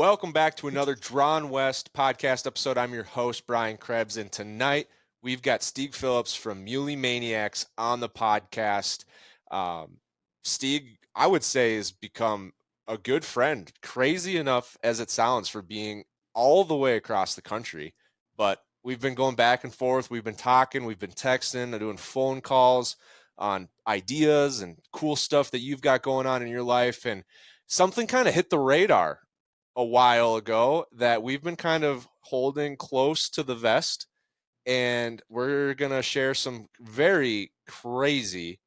Welcome back to another Drawn West podcast episode. I'm your host, Brian Krebs, and tonight we've got Stieg Phillips from Muley Maniacs on the podcast. Stieg, I would say, has become a good friend, crazy enough as it sounds for being all the way across the country. But we've been going back and forth. We've been talking, we've been texting, doing phone calls on ideas and cool stuff that you've got going on in your life. And something kind of hit the radar a while ago that we've been kind of holding close to the vest, and we're going to share some very crazy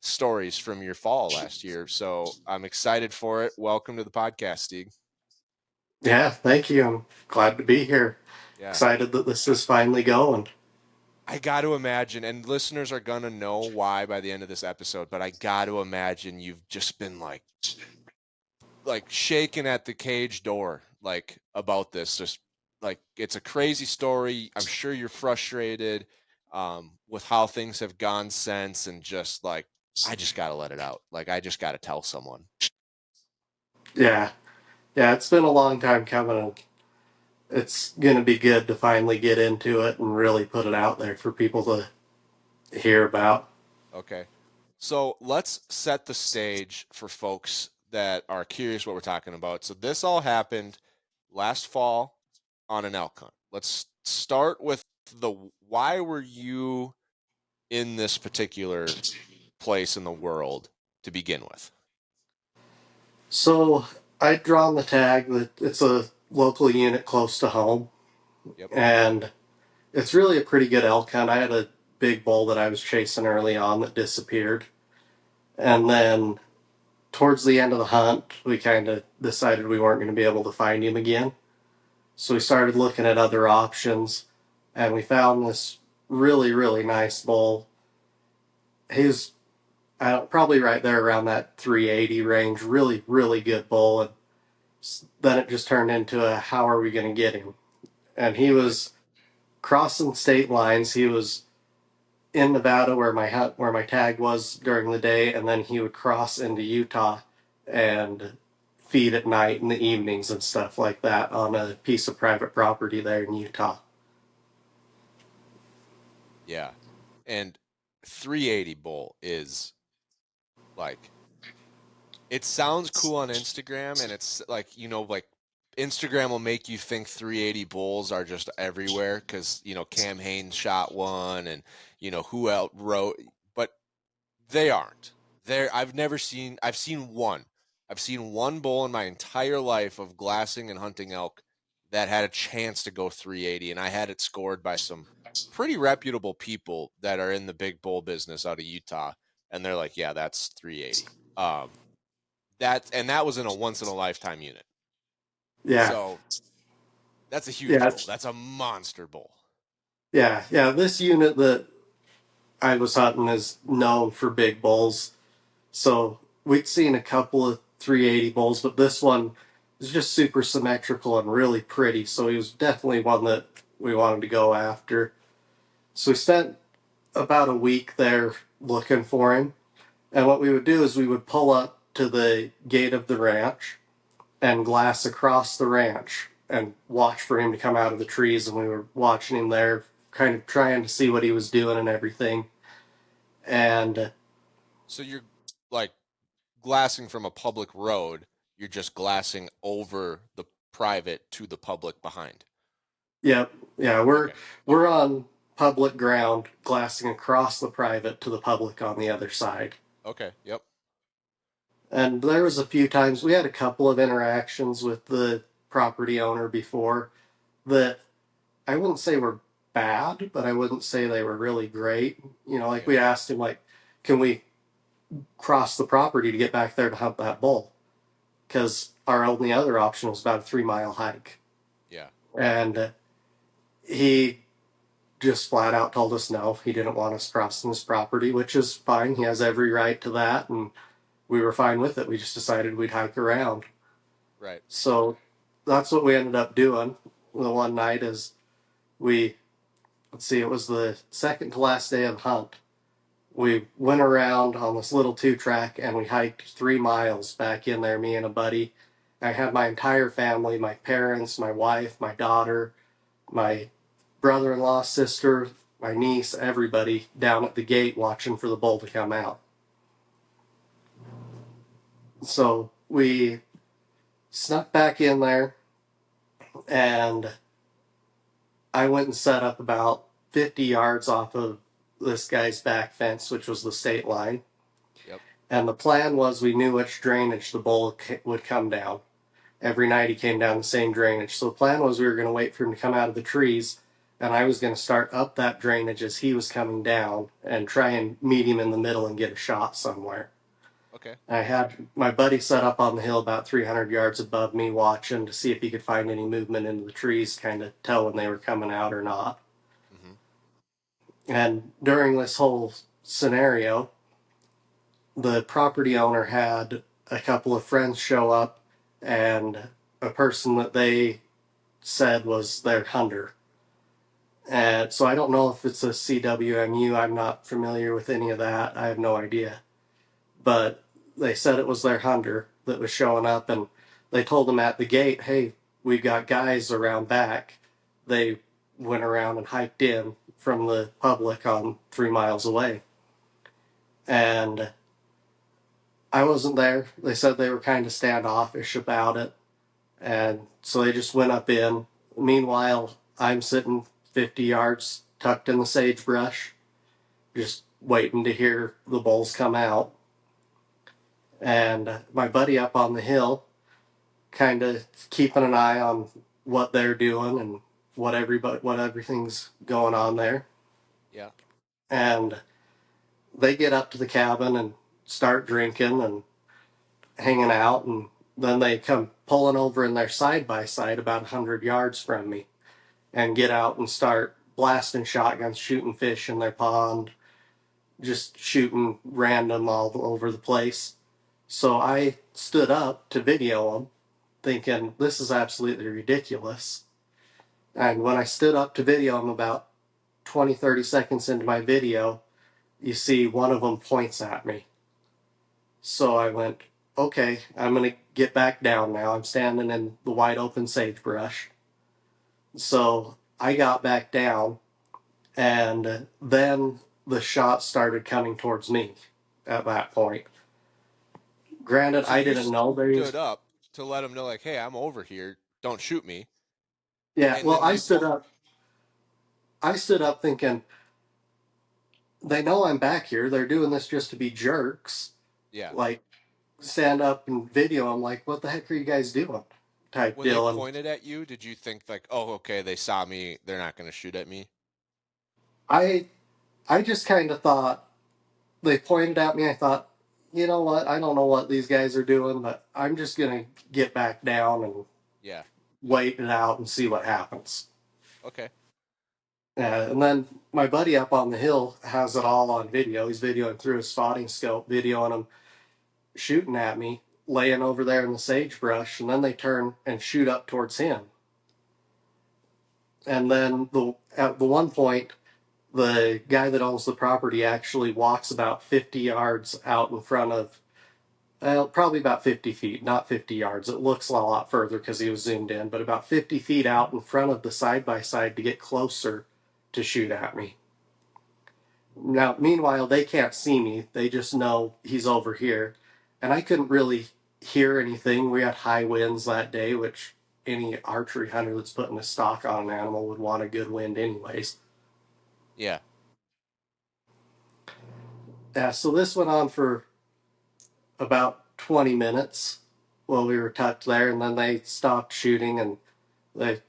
stories from your fall last year. So I'm excited for it. Welcome to the podcast, Stieg. Yeah, thank you. I'm glad to be here. Yeah. Excited that this is finally going. I got to imagine, and listeners are going to know why by the end of this episode, but I got to imagine you've just been like shaking at the cage door, like about this. Just like it's a crazy story. I'm sure you're frustrated with how things have gone since, and just like I just got to let it out. Like I just got to tell someone. Yeah, it's been a long time coming. It's going to be good to finally get into it and really put it out there for people to hear about. Okay. So let's set the stage for folks that are curious what we're talking about. So this all happened last fall on an elk hunt. Let's start with the why were you in this particular place in the world to begin with? So I'd drawn the tag that it's a local unit close to home, Yep. and it's really a pretty good elk hunt. I had a big bull that I was chasing early on that disappeared, and then towards the end of the hunt, we kind of decided we weren't going to be able to find him again. So we started looking at other options, and we found this really, really nice bull. He was probably right there around that 380 range. Really, really good bull. And then it just turned into a how are we going to get him? And he was crossing state lines. He was in Nevada where my tag was during the day, and then he would cross into Utah and feed at night in the evenings and stuff like that on a piece of private property there in Utah. Yeah. And 380 bull is like it sounds cool on Instagram, and it's like, like Instagram will make you think 380 bulls are just everywhere because, Cam Hanes shot one and, who else wrote, but they aren't. I've seen one. I've seen one bull in my entire life of glassing and hunting elk that had a chance to go 380, and I had it scored by some pretty reputable people that are in the big bull business out of Utah, and they're like, yeah, that's 380. That was in a once in a lifetime unit. Yeah, So that's a huge yeah, bull. That's a monster bull. yeah. This unit that I was hunting is known for big bulls. So we'd seen a couple of 380 bulls, but this one is just super symmetrical and really pretty. So he was definitely one that we wanted to go after. So we spent about a week there looking for him. And what we would do is we would pull up to the gate of the ranch and glass across the ranch and watch for him to come out of the trees. And we were watching him there, kind of trying to see what he was doing and everything. And So you're like glassing from a public road, you're just glassing over the private to the public behind. yeah, we're Okay. we're on public ground, glassing across the private to the public on the other side. Okay. Yep. And there was a few times we had a couple of interactions with the property owner before that I wouldn't say were bad, but I wouldn't say they were really great. Like Yeah. we asked him, like, can we cross the property to get back there to hunt that bull? Because our only other option was about a 3 mile hike. Yeah. And he just flat out told us no, he didn't want us crossing his property, which is fine. He has every right to that. And we were fine with it. We just decided we'd hike around. Right. So that's what we ended up doing. The one night is let's see, it was the second to last day of the hunt. We went around on this little 2-track and we hiked 3 miles back in there, me and a buddy. I had my entire family, my parents, my wife, my daughter, my brother-in-law, sister, my niece, everybody down at the gate watching for the bull to come out. So we snuck back in there, and I went and set up about 50 yards off of this guy's back fence, which was the state line. Yep. And the plan was we knew which drainage the bull would come down. Every night he came down the same drainage. So the plan was we were going to wait for him to come out of the trees, and I was going to start up that drainage as he was coming down and try and meet him in the middle and get a shot somewhere. Okay. I had my buddy set up on the hill about 300 yards above me watching to see if he could find any movement into the trees, kind of tell when they were coming out or not. Mm-hmm. And during this whole scenario, the property owner had a couple of friends show up and a person that they said was their hunter. And so I don't know if it's a CWMU. I'm not familiar with any of that. I have no idea. But they said it was their hunter that was showing up, and they told them at the gate, hey, we've got guys around back. They went around and hiked in from the public on 3 miles away. And I wasn't there. They said they were kind of standoffish about it. And so they just went up in. Meanwhile, I'm sitting 50 yards tucked in the sagebrush, just waiting to hear the bulls come out. And my buddy up on the hill, kind of keeping an eye on what they're doing and what everything's going on there. Yeah. And they get up to the cabin and start drinking and hanging out, and then they come pulling over in their side by side about 100 yards from me and get out and start blasting shotguns, shooting fish in their pond, just shooting random all over the place. So I stood up to video them, thinking this is absolutely ridiculous. And when I stood up to video them, about 20, 30 seconds into my video, you see one of them points at me. So I went, okay, I'm going to get back down now. I'm standing in the wide open sagebrush. So I got back down, and then the shots started coming towards me at that point. Granted, So I you didn't know there stood was. up to let them know, like, hey, I'm over here. Don't shoot me. Yeah, And well, then I they stood pull. up. I stood up thinking, they know I'm back here. They're doing this just to be jerks. Yeah. Like, stand up and video. I'm like, what the heck are you guys doing? Type When they deal. And pointed at you, did you think like, oh, okay, they saw me. They're not going to shoot at me? I, I just kind of thought, they pointed at me. I thought, you know what? I don't know what these guys are doing, but I'm just gonna get back down and Yeah. wait it out and see what happens. Okay. And then my buddy up on the hill has it all on video. He's videoing through his spotting scope, videoing them shooting at me, laying over there in the sagebrush, and then they turn and shoot up towards him. And then at the one point, the guy that owns the property actually walks about 50 yards out in front of, probably about 50 feet, not 50 yards. It looks a lot further because he was zoomed in, but about 50 feet out in front of the side by side to get closer to shoot at me. Now, meanwhile, they can't see me. They just know he's over here. And I couldn't really hear anything. We had high winds that day, which any archery hunter that's putting a stock on an animal would want a good wind, anyways. Yeah. Yeah, so this went on for about 20 minutes while we were tucked there, and then they stopped shooting, and the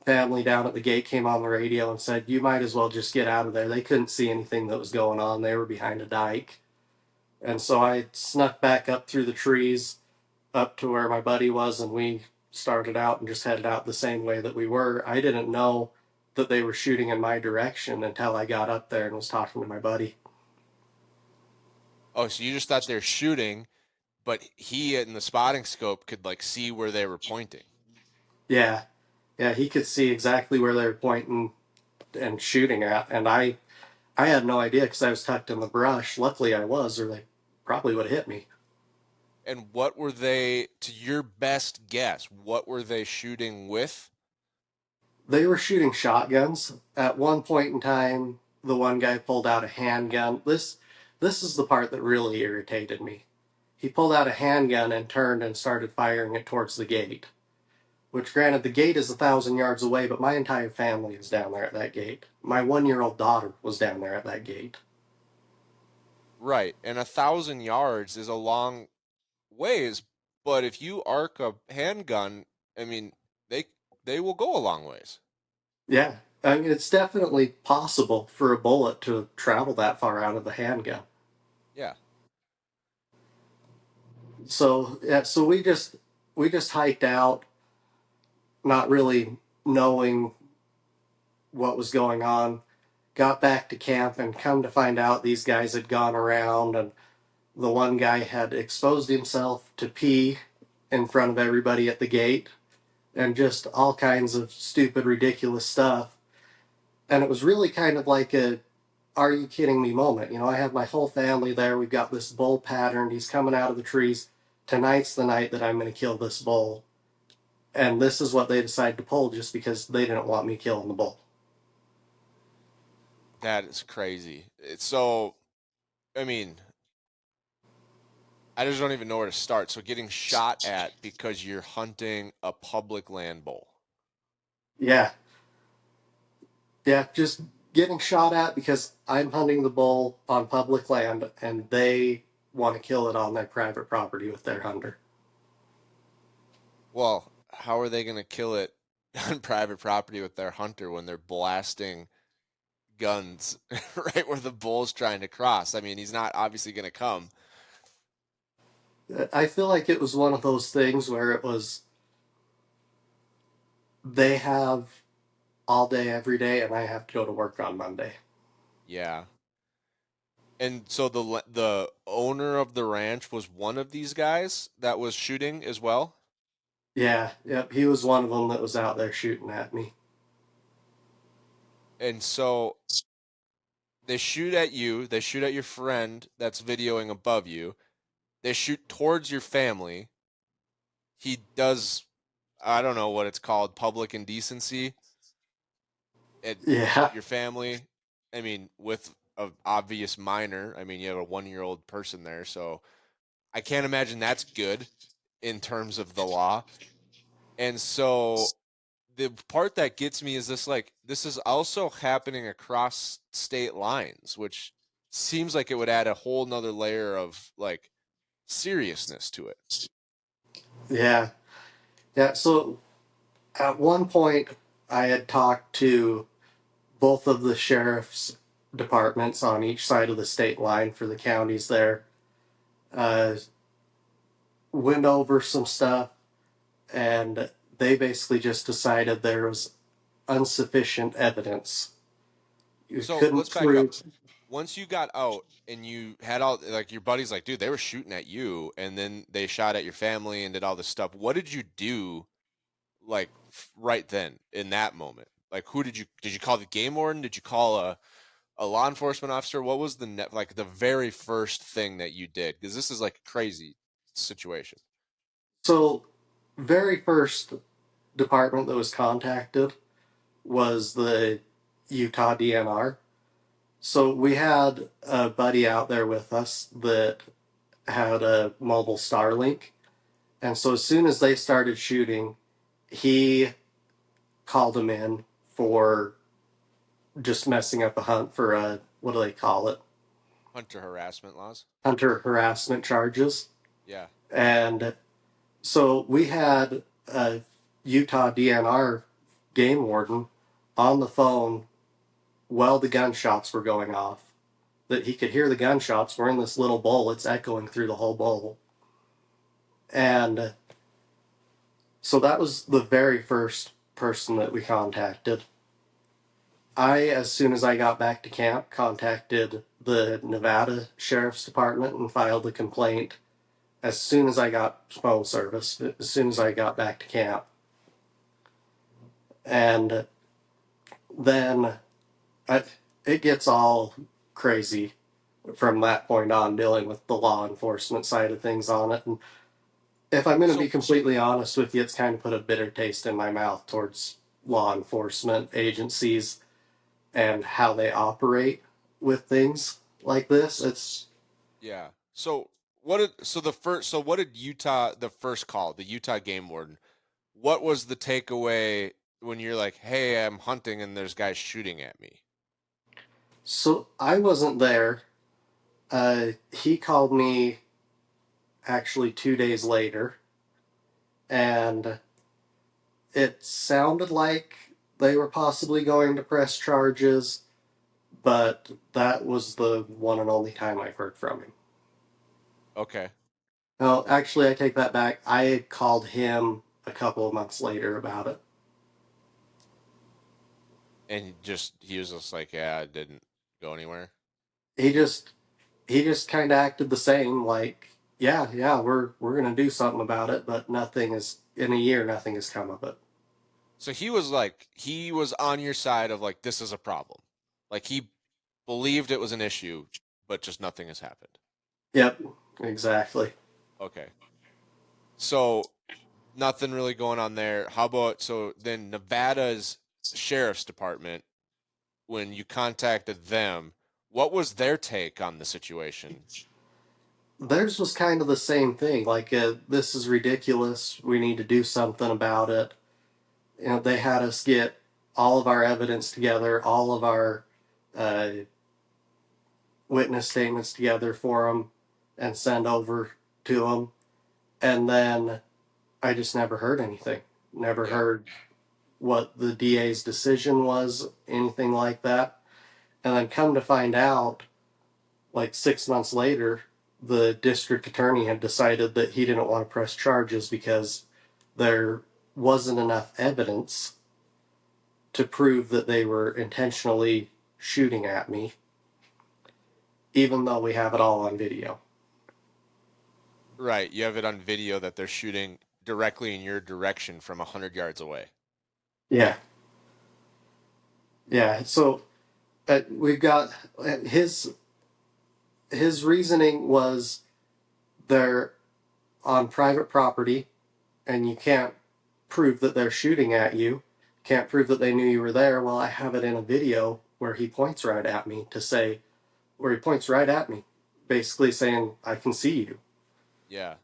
family down at the gate came on the radio and said, you might as well just get out of there. They couldn't see anything that was going on. They were behind a dike. And so I snuck back up through the trees up to where my buddy was, and we started out and just headed out the same way that we were. I didn't know that they were shooting in my direction until I got up there and was talking to my buddy. Oh, so you just thought they're shooting, but he in the spotting scope could like see where they were pointing. Yeah, yeah, he could see exactly where they were pointing and shooting at, and I had no idea because I was tucked in the brush. Luckily, I was, or they probably would have hit me. And what were they, to your best guess, what were they shooting with? They were shooting shotguns. At one point in time, the one guy pulled out a handgun. This is the part that really irritated me. He pulled out a handgun and turned and started firing it towards the gate. Which, granted, the gate is 1,000 yards away, but my entire family is down there at that gate. My 1-year-old daughter was down there at that gate. Right. And 1,000 yards is a long ways, but if you arc a handgun, I mean, they they will go a long ways. Yeah, I mean, it's definitely possible for a bullet to travel that far out of the handgun. Yeah. So yeah, so we just hiked out, not really knowing what was going on. Got back to camp and come to find out these guys had gone around and the one guy had exposed himself to pee in front of everybody at the gate and just all kinds of stupid, ridiculous stuff. And it was really kind of like a are you kidding me moment. I have my whole family there. We've got this bull patterned. He's coming out of the trees. Tonight's the night that I'm going to kill this bull. And this is what they decide to pull just because they didn't want me killing the bull. That is crazy. It's so, I mean, I just don't even know where to start. So getting shot at because you're hunting a public land bull. Yeah. Yeah, just getting shot at because I'm hunting the bull on public land and they want to kill it on their private property with their hunter. Well, how are they going to kill it on private property with their hunter when they're blasting guns right where the bull's trying to cross? I mean, he's not obviously going to come. I feel like it was one of those things where it was they have all day every day and I have to go to work on Monday. Yeah. And so the owner of the ranch was one of these guys that was shooting as well. Yeah, yep, he was one of them that was out there shooting at me. And so they shoot at you, they shoot at your friend that's videoing above you. They shoot towards your family. He does, I don't know what it's called, public indecency at Yeah, your family. I mean, with an obvious minor. I mean, you have a 1-year-old person there, so I can't imagine that's good in terms of the law. And so the part that gets me is this is also happening across state lines, which seems like it would add a whole nother layer of like seriousness to it. yeah, yeah. So at one point, I had talked to both of the sheriff's departments on each side of the state line for the counties there. Uh, Went over some stuff, and they basically just decided there was insufficient evidence. You So couldn't let's back up. prove. Once you got out and you had all like your buddies like, dude, they were shooting at you and then they shot at your family and did all this stuff. What did you do like right then in that moment? Like who did you call the game warden? Did you call a law enforcement officer? What was like the very first thing that you did? Because this is like a crazy situation. So, very first department that was contacted was the Utah DNR. So we had a buddy out there with us that had a mobile Starlink. And so as soon as they started shooting, he called him in for just messing up a hunt for a, what do they call it? Hunter harassment laws. Hunter harassment charges. Yeah. And so we had a Utah DNR game warden on the phone while the gunshots were going off. That he could hear the gunshots. We're in this little bowl, it's echoing through the whole bowl. And so that was the very first person that we contacted. As soon as I got back to camp, contacted the Nevada Sheriff's Department and filed a complaint as soon as I got phone service, as soon as I got back to camp. And then I, it gets all crazy from that point on, dealing with the law enforcement side of things on it. And If I'm going to be So completely honest with you, it's kind of put a bitter taste in my mouth towards law enforcement agencies and how they operate with things like this. It's yeah. So what did Utah the first call, the Utah game warden, what was the takeaway when you're like, "Hey, I'm hunting and there's guys shooting at me?" so I wasn't there. He called me actually 2 days later, and it sounded like they were possibly going to press charges, but that was the one and only time I've heard from him. Okay. No, actually, I take that back. I had called him a couple of months later about it. And he was just like, "Yeah, it didn't go anywhere." He just he just kind of acted the same, like, yeah, we're gonna do something about it, but nothing is in a year. Nothing has come of it. So he was on your side of like this is a problem. Like he believed it was an issue, but just nothing has happened. Yep, exactly. Okay. So nothing really going on there. How about so then Nevada's sheriff's department, when you contacted them, what was their take on the situation? Theirs was kind of the same thing. Like, this is ridiculous. We need to do something about it. They had us get all of our evidence together, all of our uh, witness statements together for them, and send over to them. And then I just never heard anything. Never Yeah. heard what the DA's decision was, anything like that. And then come to find out, like 6 months later, the district attorney had decided that he didn't want to press charges because there wasn't enough evidence to prove that they were intentionally shooting at me, even though we have it all on video. Right. You have it on video that they're shooting directly in your direction from 100 yards away. Yeah, yeah. So we've got his reasoning was they're on private property and you can't prove that they're shooting at you, can't prove that they knew you were there. Well, I have it in a video where he points right at me to say, where he points right at me, basically saying, I can see you. Yeah.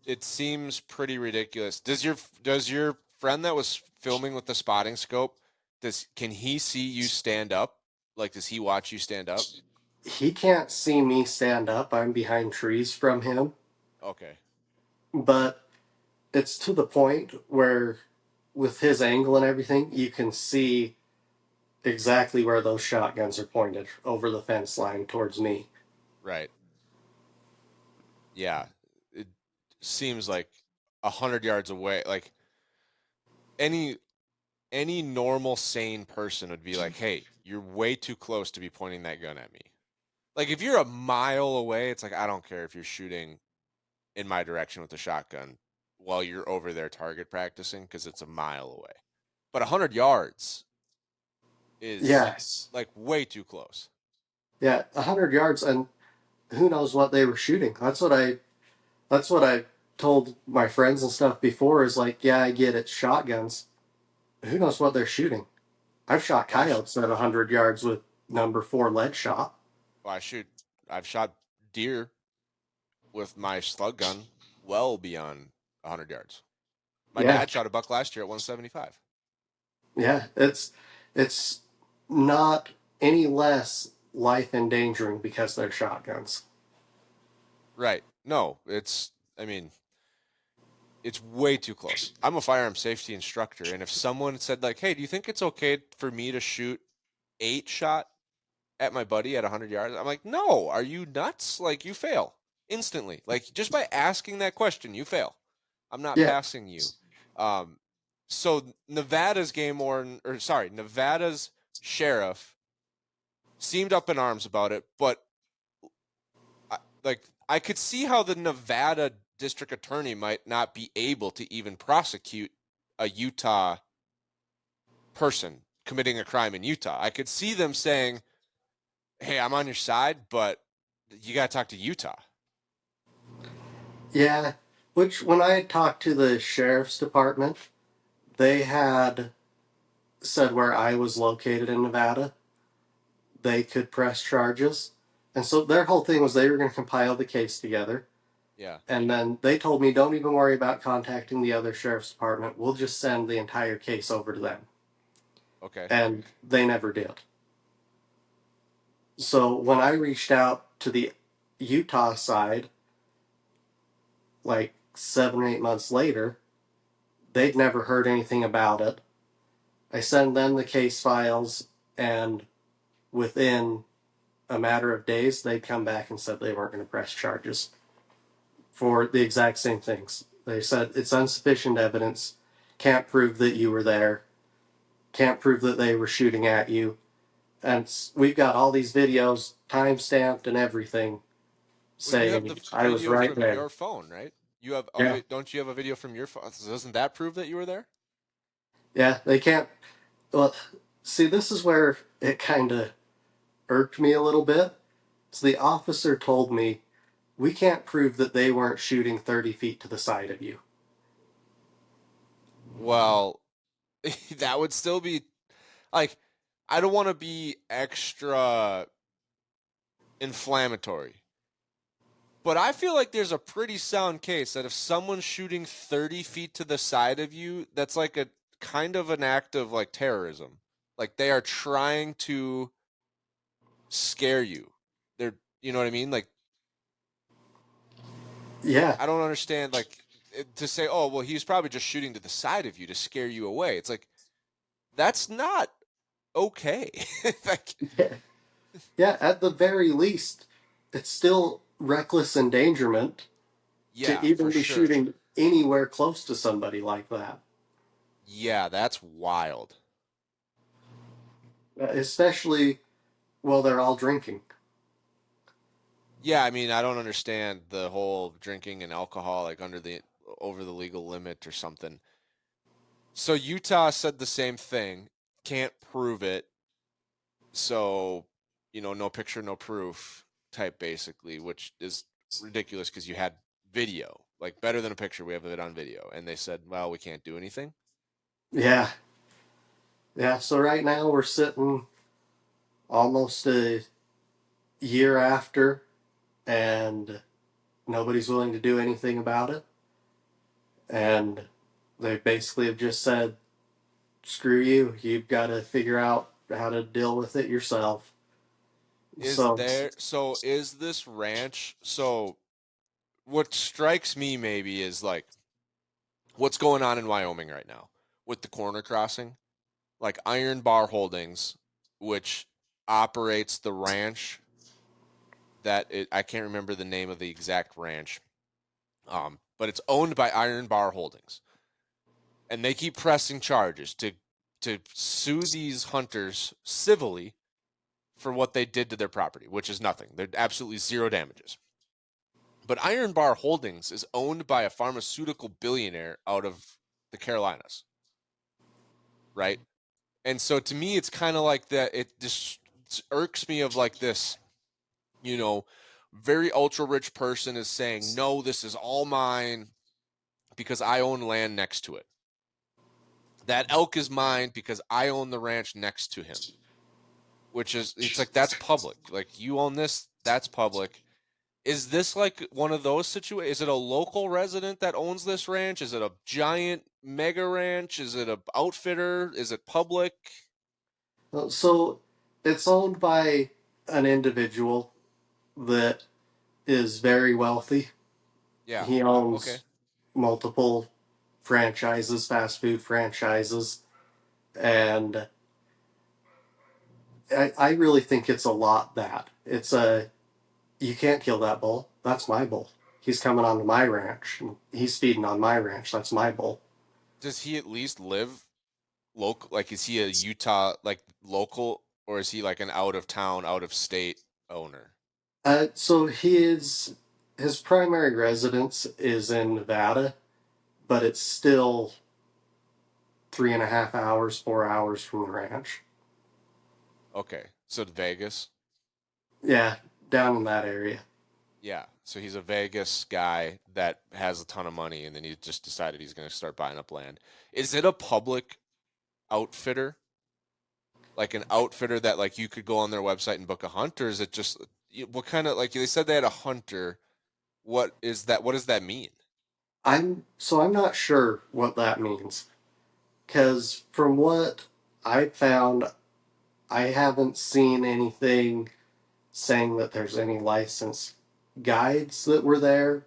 It seems pretty ridiculous. Does your friend that was filming with the spotting scope, does can he see you stand up? Like does he watch you stand up? He can't see me stand up. I'm behind trees from him. Okay. But it's to the point where, with his angle and everything, you can see exactly where those shotguns are pointed over the fence line towards me. Right. Yeah. It seems like 100 yards away. Like any any normal sane person would be like, "Hey, you're way too close to be pointing that gun at me." Like if you're a mile away, it's like I don't care if you're shooting in my direction with a shotgun while you're over there target practicing because it's a mile away. But 100 yards is Yes. like way too close. Yeah, 100 yards, and who knows what they were shooting. That's what I told my friends and stuff before is like, yeah, I get it, shotguns. Who knows what they're shooting? I've shot Well, coyotes at 100 yards with number 4 lead shot. I shoot. I've shot deer with my slug gun well beyond 100 yards. My Yeah, dad shot a buck last year at 175. yeah. It's not any less life endangering because they're shotguns. Right. No, I mean, it's way too close. I'm a firearm safety instructor, and if someone said like, "Hey, do you think it's okay for me to shoot 8 shot at my buddy at 100 yards?" I'm like, "No, are you nuts? Like you fail instantly. Like just by asking that question, you fail. I'm not Yeah, passing you." Um, so Nevada's game warden, or sorry, Nevada's sheriff seemed up in arms about it, but like I could see how the Nevada district attorney might not be able to even prosecute a Utah person committing a crime in Utah. I could see them saying, "Hey, I'm on your side, but you got to talk to Utah." Yeah, which when I had talked to the sheriff's department, they had said where I was located in Nevada, they could press charges. And so their whole thing was they were going to compile the case together. Yeah. And then they told me, don't even worry about contacting the other sheriff's department. We'll just send the entire case over to them. Okay. And they never did. So when I reached out to the Utah side, like 7 or 8 months later, they'd never heard anything about it. I sent them the case files, and within a matter of days, they'd come back and said they weren't going to press charges for the exact same things. They said it's insufficient evidence, can't prove that you were there, can't prove that they were shooting at you. And we've got all these videos time stamped and everything Well, you have the saying I was video right from there. your phone, right? You have Yeah. don't you have a video from your phone? So doesn't that prove that you were there? Yeah, they can't. Well, see, this is where it kind of irked me a little bit. So the officer told me, we can't prove that they weren't shooting 30 feet to the side of you. Well, that would still be like I don't want to be extra inflammatory, but I feel like there's a pretty sound case that if someone's shooting 30 feet to the side of you, that's like a kind of an act of like terrorism. Like they are trying to scare you. They're, you know what I mean? Like Yeah, I don't understand like to say, "Oh, well, he's probably just shooting to the side of you to scare you away." It's like that's not okay. Like yeah, yeah. At the very least, it's still reckless endangerment to yeah, for even be sure. shooting anywhere close to somebody like that, Yeah, that's wild. especially while they're all drinking. Yeah, I mean, I don't understand the whole drinking and alcohol like over the legal limit or something. So Utah said the same thing. Can't prove it. So, no picture, no proof type basically, which is ridiculous because you had video. Like better than a picture, we have it on video. And they said, "Well, we can't do anything." Yeah, yeah. So right now we're sitting almost a year after, and nobody's willing to do anything about it. And they basically have just said, screw you. You've got to figure out how to deal with it yourself. So, Is this ranch what strikes me maybe is like what's going on in Wyoming right now with the corner crossing, like Iron Bar Holdings, which operates the ranch I can't remember the name of the exact ranch, but it's owned by Iron Bar Holdings, and they keep pressing charges to sue these hunters civilly for what they did to their property, which is nothing. They're absolutely zero damages. But Iron Bar Holdings is owned by a pharmaceutical billionaire out of the Carolinas, right? And so to me, it's kind of like that. It just irks me of like this, you know, very ultra rich person is saying, no, this is all mine because I own land next to it. That elk is mine because I own the ranch next to him, it's like that's public. Like you own this, that's public. Is this like one of those situations? Is it a local resident that owns this ranch? Is it a giant mega ranch? Is it a outfitter? Is it public? so it's owned by an individual that is very wealthy. Yeah. He Okay. owns multiple franchises, fast food franchises, and I really think it's a lot that it's a you can't kill that bull. That's my bull. He's coming onto my ranch. He's feeding on my ranch. That's my bull. Does he at least live local? Like, is he a Utah like local, or is he like an out of town, out of state owner? So his primary residence is in Nevada, but it's still 3.5 hours, 4 hours from the ranch. Okay, so Vegas. Yeah, down in that area. Yeah. So he's a Vegas guy that has a ton of money, and then he just decided he's going to start buying up land. Is it a public outfitter? Like an outfitter that like you could go on their website and book a hunt, or is it just what kind of like they said they had a hunter? What is that? What does that mean? I'm not sure what that means because from what I found, I haven't seen anything saying that there's any licensed guides that were there.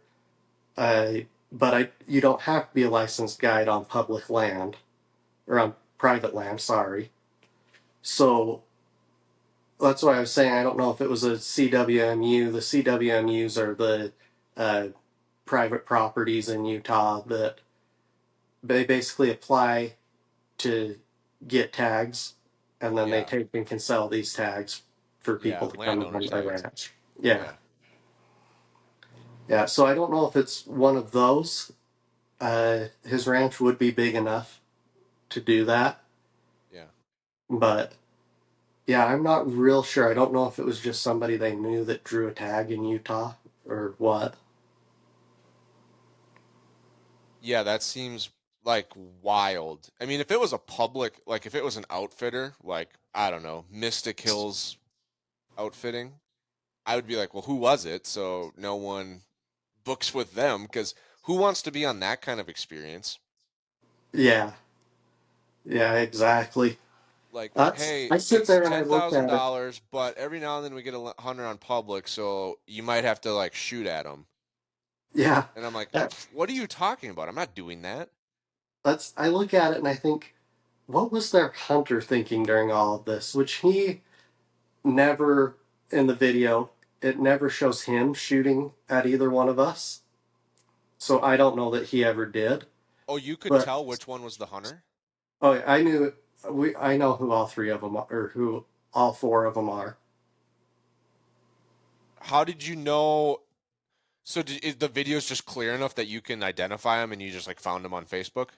But you don't have to be a licensed guide on public land or on private land. Sorry. So that's why I was saying I don't know if it was a CWMU. The CWMUs are the uh, private properties in Utah that they basically apply to get tags, and then they Yeah. take and can sell these tags for Yeah. people to come and Landowner hunt their tags. ranch. Yeah, Yeah. yeah. So I don't know if it's one of those. His ranch would be big enough to do that, Yeah. but yeah, I'm not real sure. I don't know if it was just somebody they knew that drew a tag in Utah or what. Yeah, that seems like wild. I mean, if it was a public, like if it was an outfitter, like I don't know, Mystic Hills outfitting, I would be like, well, who was it? So no one books with them because who wants to be on that kind of experience? Yeah, yeah, exactly. Like, That's hey, I sit it's there and I ten look thousand at it. dollars, but every now and then we get a hunter on public, so you might have to like shoot at them. Yeah, And I'm like, that, what are you talking about? I'm not doing that. that's I look at it and I think, what was their hunter thinking during all of this? Which he never in the video. It never shows him shooting at either one of us. So I don't know that he ever did. Oh, you could But tell which one was the hunter? oh, I knew I know who all three of them are, or who all four of them are. How did you know? So is the video's just clear enough that you can identify them and you just like found them on Facebook?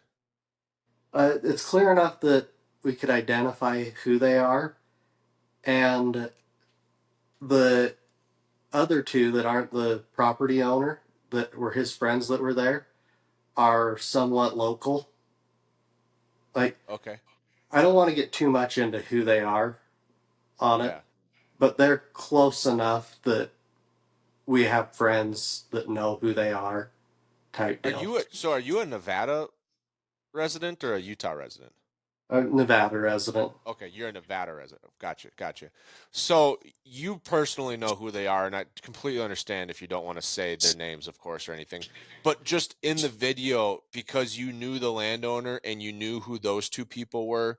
It's clear enough that we could identify who they are, and the other two that aren't the property owner that were his friends that were there are somewhat local. Like, Okay. I don't want to get too much into who they are on it, Yeah. but they're close enough that we have friends that know who they are, type Are deal. you so are you a Nevada resident or a Utah resident? A Nevada resident. Okay, you're a Nevada resident. Gotcha, gotcha. So you personally know who they are, and I completely understand if you don't want to say their names, of course, or anything. But just in the video, because you knew the landowner and you knew who those two people were,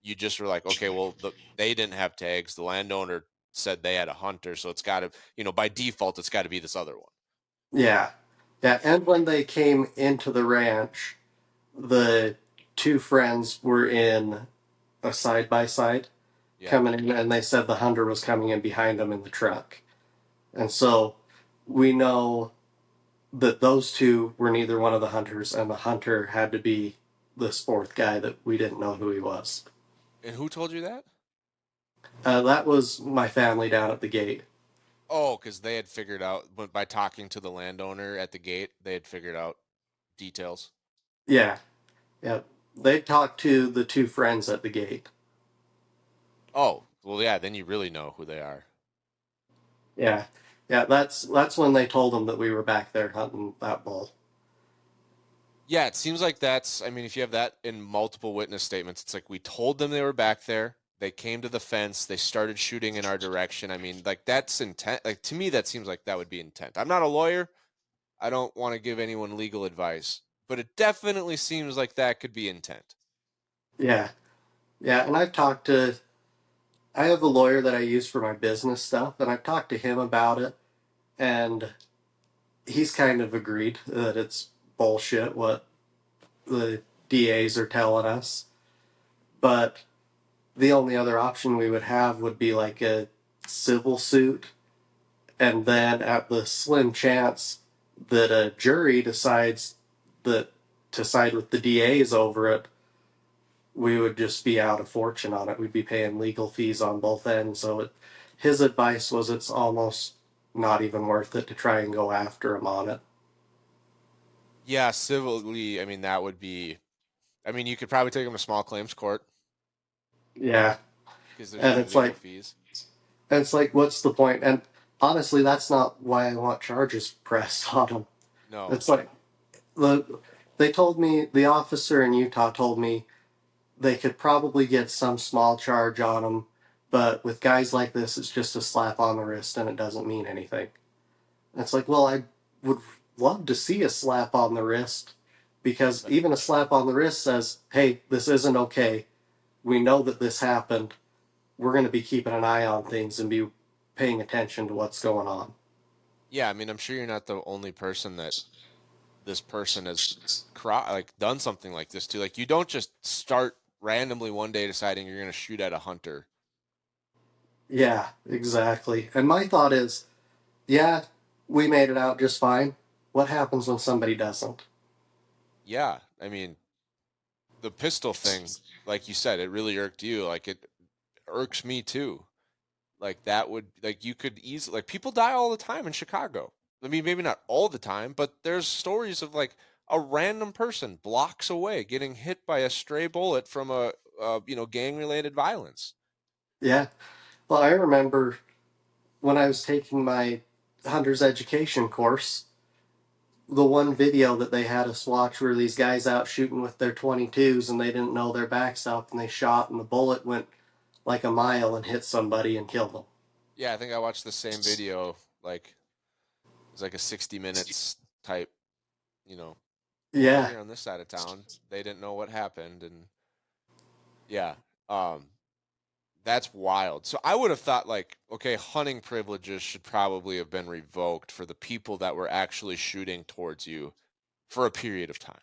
you just were like, okay, well, they didn't have tags. The landowner said they had a hunter, so it's got to, by default, it's got to be this other one. Yeah. Yeah. And when they came into the ranch, the two friends were in a side by side Yeah. coming in, and they said the hunter was coming in behind them in the truck. And so we know that those two were neither one of the hunters, and the hunter had to be this fourth guy that we didn't know who he was. And who told you that? That was my family down at the gate. Oh, because they had figured out, but by talking to the landowner at the gate, they had figured out details. Yeah, yeah. They talked to the two friends at the gate. Oh, well, yeah, then you really know who they are. Yeah, yeah. That's when they told them that we were back there hunting that bull. Yeah, it seems like I mean, if you have that in multiple witness statements, it's like we told them they were back there. They came to the fence. They started shooting in our direction. I mean, like that's intent. Like to me, that seems like that would be intent. I'm not a lawyer. I don't want to give anyone legal advice, but it definitely seems like that could be intent. Yeah, yeah. And I've talked to. I have a lawyer that I use for my business stuff, and I've talked to him about it, and he's kind of agreed that it's bullshit what the DAs are telling us. But the only other option we would have would be like a civil suit, and then at the slim chance that a jury decides that to side with the DAs over it, we would just be out a fortune on it. We'd be paying legal fees on both ends. So his advice was it's almost not even worth it to try and go after him on it. Yeah, civilly, I mean that would be. I mean, you could probably take them to small claims court Yeah, because there's and no it's legal like fees. what's the point? And honestly, that's not why I want charges pressed on him. No. It's like the they told me the officer in Utah told me they could probably get some small charge on him, but with guys like this, it's just a slap on the wrist and it doesn't mean anything. And it's like, well, I would love to see a slap on the wrist because But even a slap on the wrist says, hey, this isn't okay. We know that this happened. We're going to be keeping an eye on things and be paying attention to what's going on. yeah, I mean, I'm sure you're not the only person that this person has like done something like this to. Like, you don't just start randomly one day deciding you're going to shoot at a hunter. Yeah, exactly. And my thought is, yeah, we made it out just fine. What happens when somebody doesn't? Yeah, I mean, the pistol thing, like you said, it really irked you. Like, it irks me too. Like, that would, like, you could easily, like, people die all the time in Chicago. I mean, maybe not all the time, but there's stories of like a random person blocks away getting hit by a stray bullet from a gang related violence. Yeah. Well, I remember when I was taking my hunter's education course, the one video that they had us watch were these guys out shooting with their 22s and they didn't know their backs up and they shot and the bullet went like a mile and hit somebody and killed them. Yeah, I think I watched the same video. Like, it was like a 60 minutes type, you know, over Yeah, here on this side of town. They didn't know what happened. And yeah, um, that's wild. So I would have thought, like, okay, hunting privileges should probably have been revoked for the people that were actually shooting towards you for a period of time.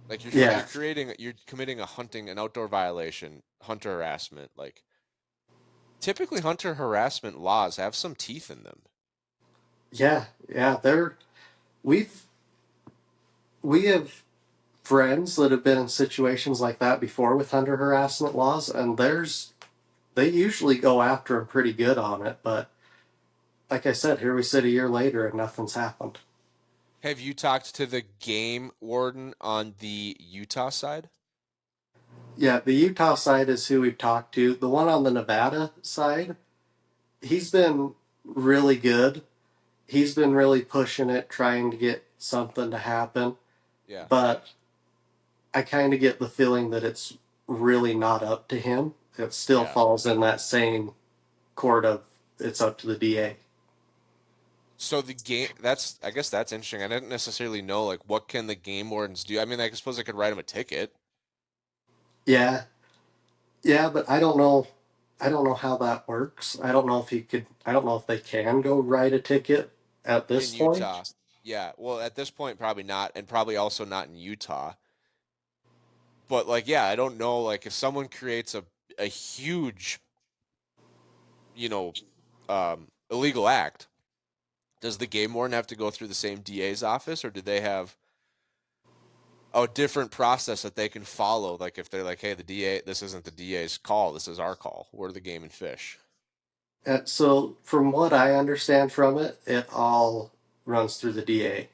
Like, yeah, you're committing an outdoor violation, hunter harassment. Like, typically hunter harassment laws have some teeth in them. yeah. We've we have friends that have been in situations like that before with hunter harassment laws, and they usually go after them pretty good on it. But like I said, here we sit a year later and nothing's happened. Have you talked to the game warden on the Utah side? Yeah, the Utah side is who we've talked to. The one on the Nevada side, he's been really good. He's been really pushing it, trying to get something to happen. Yeah. But I kind of get the feeling that it's really not up to him. It still Yeah. falls in that same court of it's up to the DA. So the game that's I guess that's interesting. I didn't necessarily know like what can the game wardens do. I mean, I suppose I could write him a ticket. Yeah, yeah, but I don't know. I don't know how that works. I don't know if he could. I don't know if they can go write a ticket at this In point. Utah. Yeah. Well, at this point probably not, and probably also not in Utah. But like yeah, I don't know like if someone creates a huge, you know, illegal act, does the game warden have to go through the same DA's office or do they have a different process that they can follow. Like if they're like, hey, the DA, this isn't the DA's call, this is our call. We're the game and fish. So, from what I understand from it, it all runs through the DA.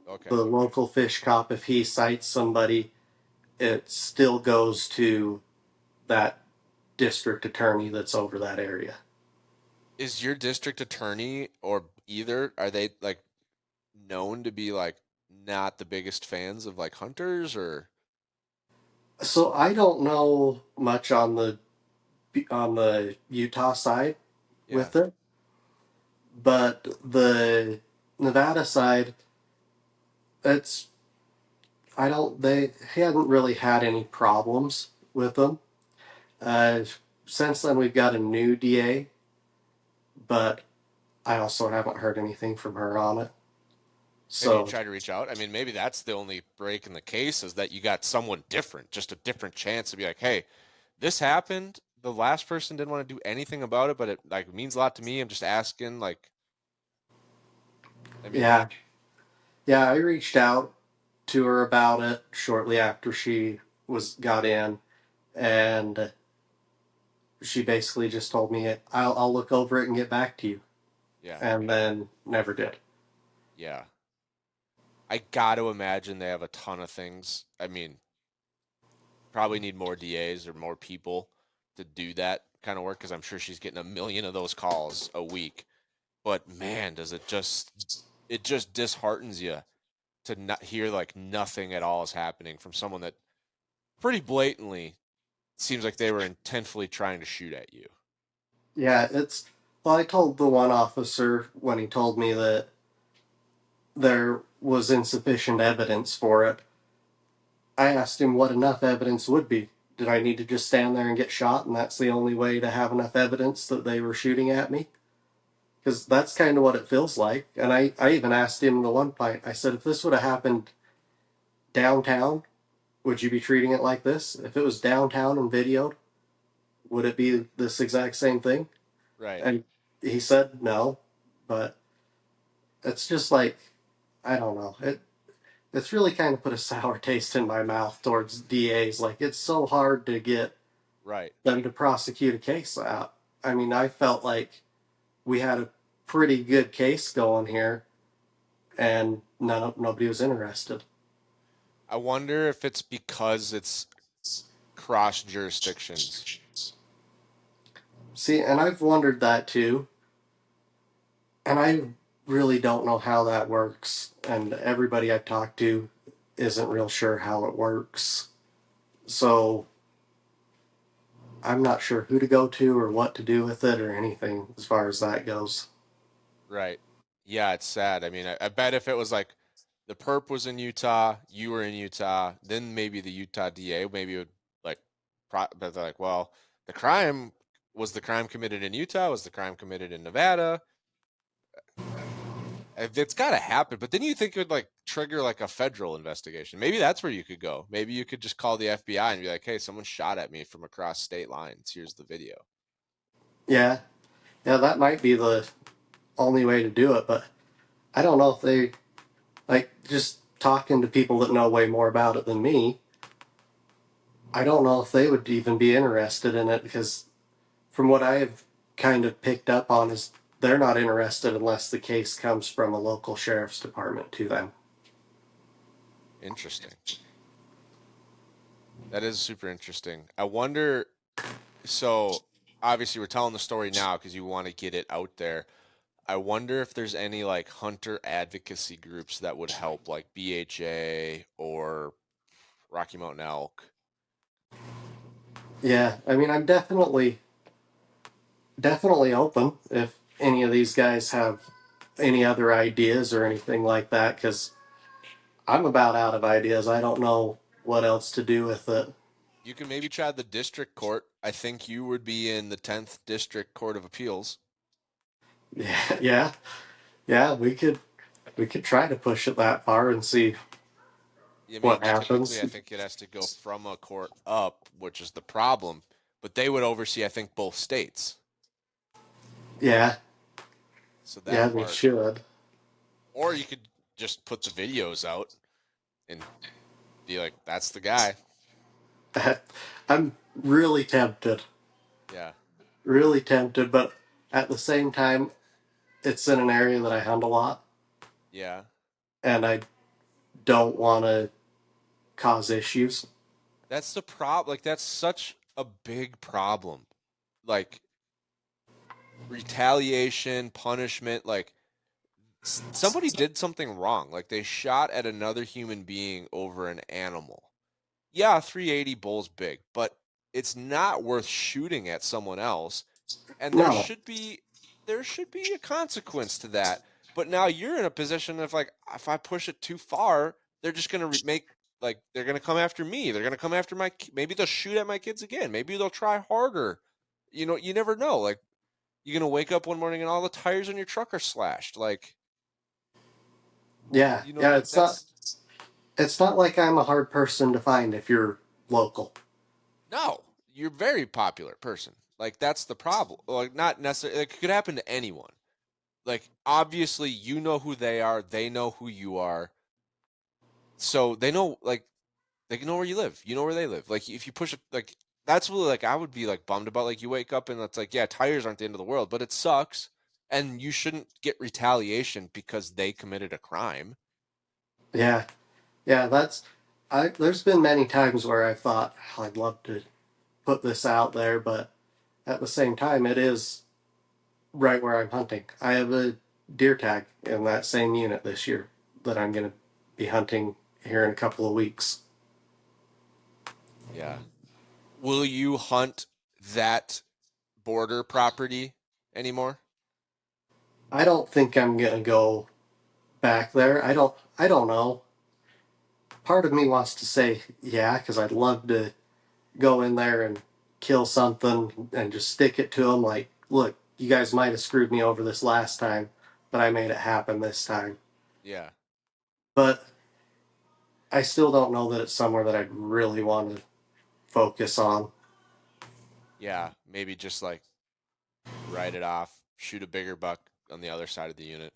Okay. The local fish cop, if he cites somebody, it still goes to that district attorney that's over that area. Is your district attorney or either are they like known to be like not the biggest fans of like hunters or So I don't know much on the Utah side yeah. with it, but the Nevada side, it's I don't they hadn't really had any problems with them. Uh, since then we've got a new DA, but I also haven't heard anything from her on it. Have you So tried to reach out? I mean, maybe that's the only break in the case is that you got someone different, just a different chance to be like, hey, this happened. The last person didn't want to do anything about it, but it like means a lot to me. I'm just asking, like, I mean, yeah, yeah, I reached out to her about it shortly after she was got in, and she basically just told me, I'll look over it and get back to you. Yeah. And then never did. Yeah. I got to imagine they have a ton of things. I mean, probably need more DAs or more people to do that kind of work because I'm sure she's getting a million of those calls a week. But man, does it just disheartens you to not hear like nothing at all is happening from someone that pretty blatantly seems like they were intentfully trying to shoot at you. Yeah, well, I told the one officer when he told me that there was insufficient evidence for it. I asked him what enough evidence would be. Did I need to just stand there and get shot, and that's the only way to have enough evidence that they were shooting at me? Because that's kind of what it feels like. And I even asked him the one point, I said, if this would have happened downtown, would you be treating it like this? If it was downtown and videoed, would it be this exact same thing? Right. And he said no, but it's just like, I don't know. It's really kind of put a sour taste in my mouth towards DAs. Like, it's so hard to get Right. them to prosecute a case out. I mean, I felt like we had a pretty good case going here, and nobody was interested. I wonder if it's because it's cross jurisdictions. See, and I've wondered that too, and I really don't know how that works. And everybody I've talked to isn't real sure how it works. So I'm not sure who to go to or what to do with it or anything as far as that goes. Right. Yeah, it's sad. I mean, I bet if it was like the perp was in Utah, you were in Utah, then maybe the Utah DA maybe would like, but they're like, well, the crime was the crime committed in Utah, was the crime committed in Nevada. It's got to happen, but then you think it would like trigger like a federal investigation. Maybe that's where you could go. Maybe you could just call the FBI and be like, "Hey, someone shot at me from across state lines. Here's the video." Yeah, yeah, that might be the only way to do it, but I don't know if they, like, just talking to people that know way more about it than me, I don't know if they would even be interested in it because from what I have kind of picked up on is they're not interested unless the case comes from a local sheriff's department to them. Interesting. That is super interesting. I wonder. So obviously, we're telling the story now because you want to get it out there. I wonder if there's any like hunter advocacy groups that would help, like BHA or Rocky Mountain Elk. Yeah, I mean, I'm definitely open if any of these guys have any other ideas or anything like that because I'm about out of ideas. I don't know what else to do with it. You can maybe try the district court. I think you would be in the 10th District Court of Appeals. Yeah, yeah, yeah. We could try to push it that far and see I what mean, typically, happens. I think it has to go from a court up, which is the problem. But they would oversee, I think, both states. Yeah, So yeah, that we part. should. Or you could just put the videos out and be like, that's the guy. I'm Yeah. really tempted, but at the same time, it's in an area that I hunt a lot, Yeah. and I don't want to cause issues. That's the problem. Like, that's such a big problem. Like, retaliation, punishment. Like, somebody did something wrong. Like, they shot at another human being over an animal. Yeah, 380 bull's big, but it's not worth shooting at someone else. And No, there should be a consequence to that. But now you're in a position of like, if I push it too far, they're just gonna make like they're gonna come after me. They're gonna come after maybe they'll shoot at my kids again. Maybe they'll try harder. You never know. Like you're gonna wake up one morning and all the tires on your truck are slashed. Like yeah, yeah. It's not. that's It's not like I'm a hard person to find if you're local. no. You're a very popular person. Like that's the problem. Like not necessarily. It could happen to anyone. Like obviously you know who they are, they know who you are, so they know like they know where you live, you know where they live. Like if you push it, like that's really like I would be like bummed about. Like you wake up and it's like, yeah, tires aren't the end of the world, but it sucks. And you shouldn't get retaliation because they committed a crime. Yeah, yeah, that's I there's been many times where I thought, "Oh, I'd love to put this out there, but at the same time it is right where I'm hunting. I have a deer tag in that same unit this year that I'm going to be hunting here in a couple of weeks. Yeah. Will you hunt that border property anymore? I don't think I'm going to go back there. I don't know. Part of me wants to say yeah cuz I'd love to go in there and kill something and just stick it to them like, look, you guys might have screwed me over this last time, but I made it happen this time. Yeah. But I still don't know that it's somewhere that I'd really want to focus on. Yeah. Maybe just like write it off, shoot a bigger buck on the other side of the unit.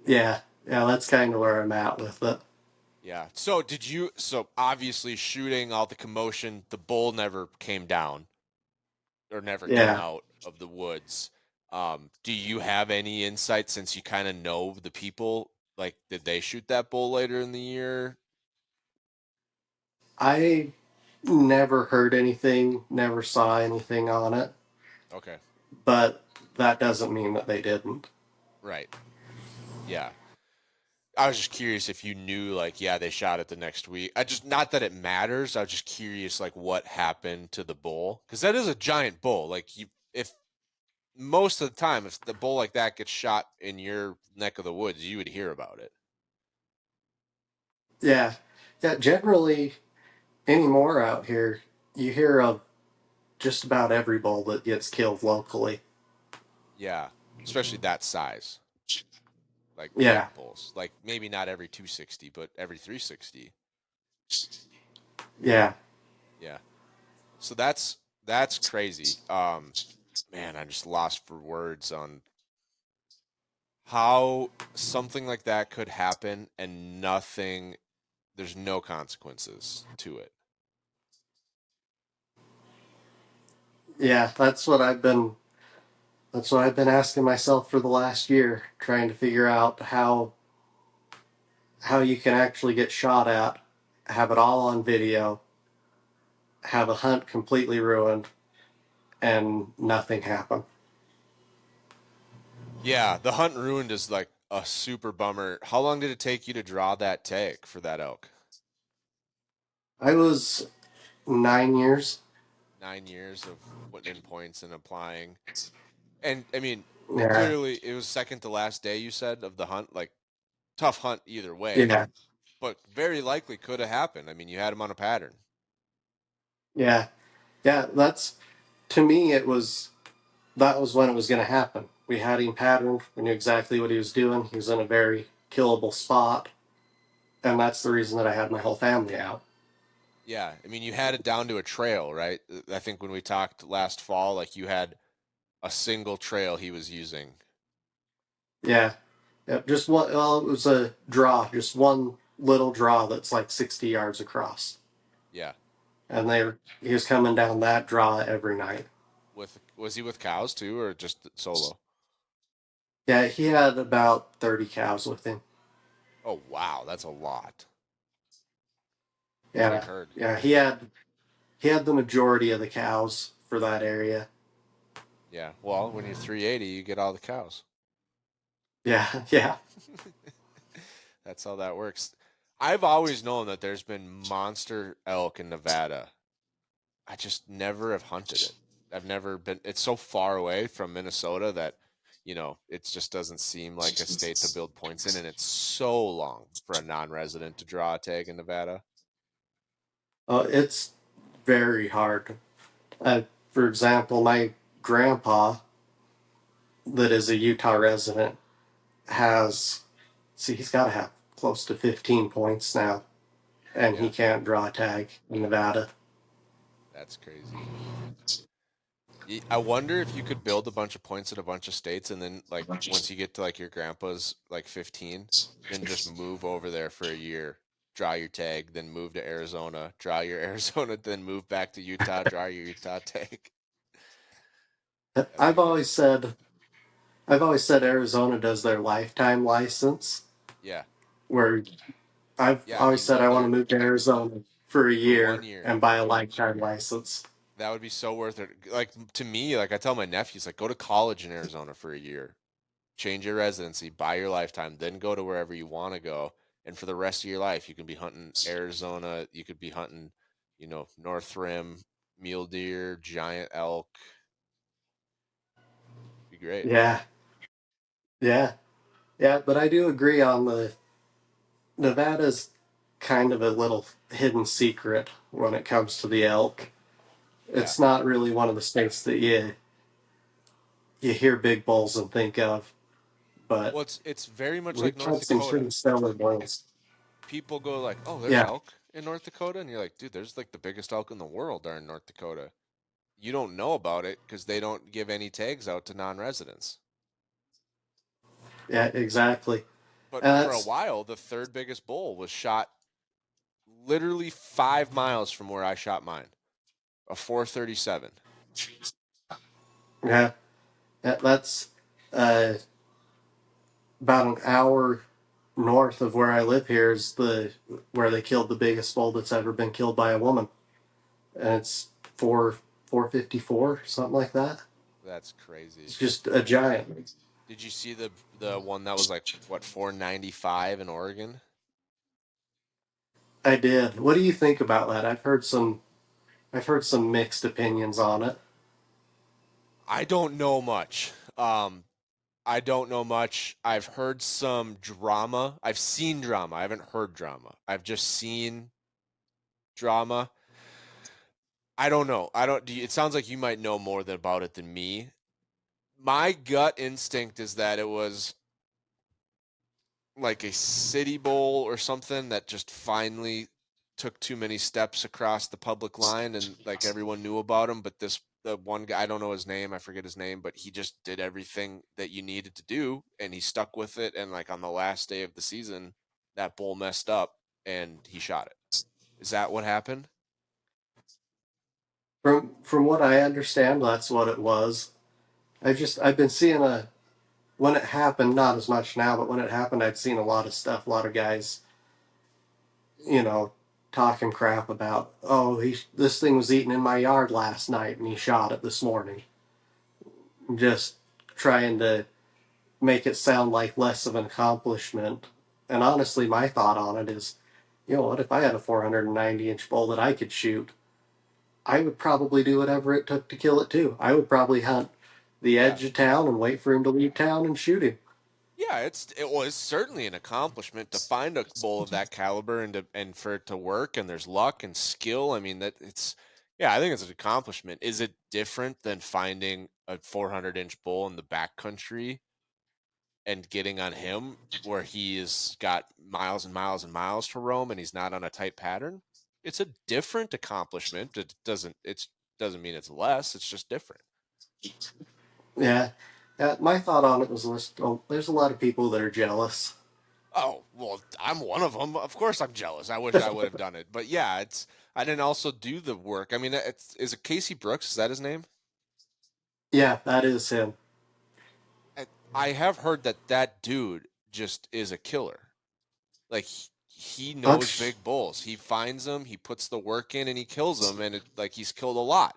Yeah, yeah, that's kind of where I'm at with it. Yeah. So so obviously shooting all the commotion, the bull never came down or never came Yeah, out of the woods. Do you have any insight since you kind of know the people? Like, did they shoot that bull later in the year? I never heard anything, never saw anything on it, Okay. but that doesn't mean that they didn't. Right. Yeah. I was just curious if you knew, like, yeah, they shot it the next week. I just, not that it matters. I was just curious, like, what happened to the bull? Because that is a giant bull. Like, if most of the time, if the bull like that gets shot in your neck of the woods, you would hear about it. Yeah, yeah, generally anymore out here, you hear of just about every bull that gets killed locally. Yeah. Especially that size. Like Yeah, big bulls. Like maybe not every 260, but every 360. yeah, Yeah. So that's crazy. Man, I'm just lost for words on how something like that could happen and nothing there's no consequences to it. yeah. That's what I've been asking myself for the last year, trying to figure out how you can actually get shot at, have it all on video, have a hunt completely ruined, and nothing happen. Yeah, the hunt ruined is like a super bummer. How long did it take you to draw that tag for that elk? I was 9 years. 9 years of putting in points and applying. And I mean, Yeah, clearly it was second to last day you said of the hunt. Like tough hunt either way, yeah, but very likely could have happened. I mean, you had him on a pattern. yeah, yeah. That's to me. That was when it was going to happen. We had him patterned. We knew exactly what he was doing. He was in a very killable spot, and that's the reason that I had my whole family out. Yeah, I mean, you had it down to a trail, right? I think when we talked last fall, like you had a single trail he was using. Yeah, yeah. Just one. Well, it was a draw. Just one little draw that's like 60 yards across, Yeah. and he was coming down that draw every night. With was he with cows too, or just solo? Yeah, he had about 30 cows with him. Oh wow, that's a lot. Big Yeah, herd. yeah. He had the majority of the cows for that area. Yeah. Well, when you're 380, you get all the cows. Yeah, yeah, That's how that works. I've always known that there's been monster elk in Nevada. I just never have hunted it. I've never been. It's so far away from Minnesota that, it just doesn't seem like a state to build points in, and it's so long for a non-resident to draw a tag in Nevada. it's very hard. For example, my grandpa, that is a Utah resident, has, see, he's got to have close to 15 points now, and he Yeah, can't draw a tag in Nevada. that's crazy. I wonder if you could build a bunch of points in a bunch of states, and then like once you get to like your grandpa's like 15, then just move over there for a year. draw your tag, then move to Arizona, draw your Arizona, then move back to Utah, draw your Utah tag. That'd be I've good. always said I've always said Arizona does their lifetime license, Yeah. where I've Yeah, if always you said I live want to there move to Arizona for a for one year year, and buy a lifetime license. that would be so worth it. Like to me, like I tell my nephews, like go to college in Arizona for a year, change your residency, buy your lifetime, then go to wherever you want to go. And for the rest of your life, you can be hunting Arizona. You could be hunting, North Rim, mule deer, giant elk. Be great. Yeah, yeah, yeah. But I do agree on the Nevada's kind of a little hidden secret when it comes to the elk. Yeah. It's not really one of the states that you hear big bulls and think of, but Well, it's very much like we've North had some Dakota. pretty stellar bulls. People go like, "Oh, there's Yeah, elk in North Dakota," and you're like, "Dude, there's like the biggest elk in the world are in North Dakota." You don't know about it because they don't give any tags out to non-residents. yeah, exactly. But And for a that's while, the third biggest bull was shot literally 5 miles from where I shot mine, a 437. yeah, that's uh, about an hour north of where I live here is the where they killed the biggest bull that's ever been killed by a woman, and it's 454 something like that. That's crazy. It's just a giant. Did you see the one that was like what 495 in Oregon? I did. What do you think about that? I've heard some mixed opinions on it. I don't know much. I don't know much. I've heard some drama. I've seen drama. I haven't heard drama. I've just seen drama. I don't know. I don't. It sounds like you might know more about it than me. My gut instinct is that it was like a city bowl or something that just finally took too many steps across the public line and like everyone knew about him, but the one guy, I don't know his name, I forget his name, but he just did everything that you needed to do and he stuck with it, and like on the last day of the season that bull messed up and he shot it. Is that what happened? From what I understand, that's what it was. I've been seeing a when it happened, not as much now, but when it happened, I'd seen a lot of stuff, a lot of guys, you know, talking crap about, oh, this thing was eaten in my yard last night and he shot it this morning. Just trying to make it sound like less of an accomplishment. And honestly, my thought on it is, what if I had a 490-inch bull that I could shoot? I would probably do whatever it took to kill it too. I would probably hunt the Yeah. edge of town and wait for him to leave town and shoot him. Yeah, it was certainly an accomplishment to find a bull of that caliber and for it to work, and there's luck and skill. I mean that it's yeah, I think it's an accomplishment. Is it different than finding a 400-inch bull in the backcountry and getting on him where he has got miles and miles and miles to roam and he's not on a tight pattern? It's a different accomplishment. It doesn't mean it's less, it's just different. Yeah. My thought on it was there's a lot of people that are jealous. Oh, well, I'm one of them. Of course I'm jealous. I wish I would have done it. But yeah, I didn't also do the work. I mean, is it Casey Brooks? Is that his name? Yeah, that is him. I have heard that dude just is a killer. Like he knows That's big bulls. He finds them, he puts the work in and he kills them, and like he's killed a lot.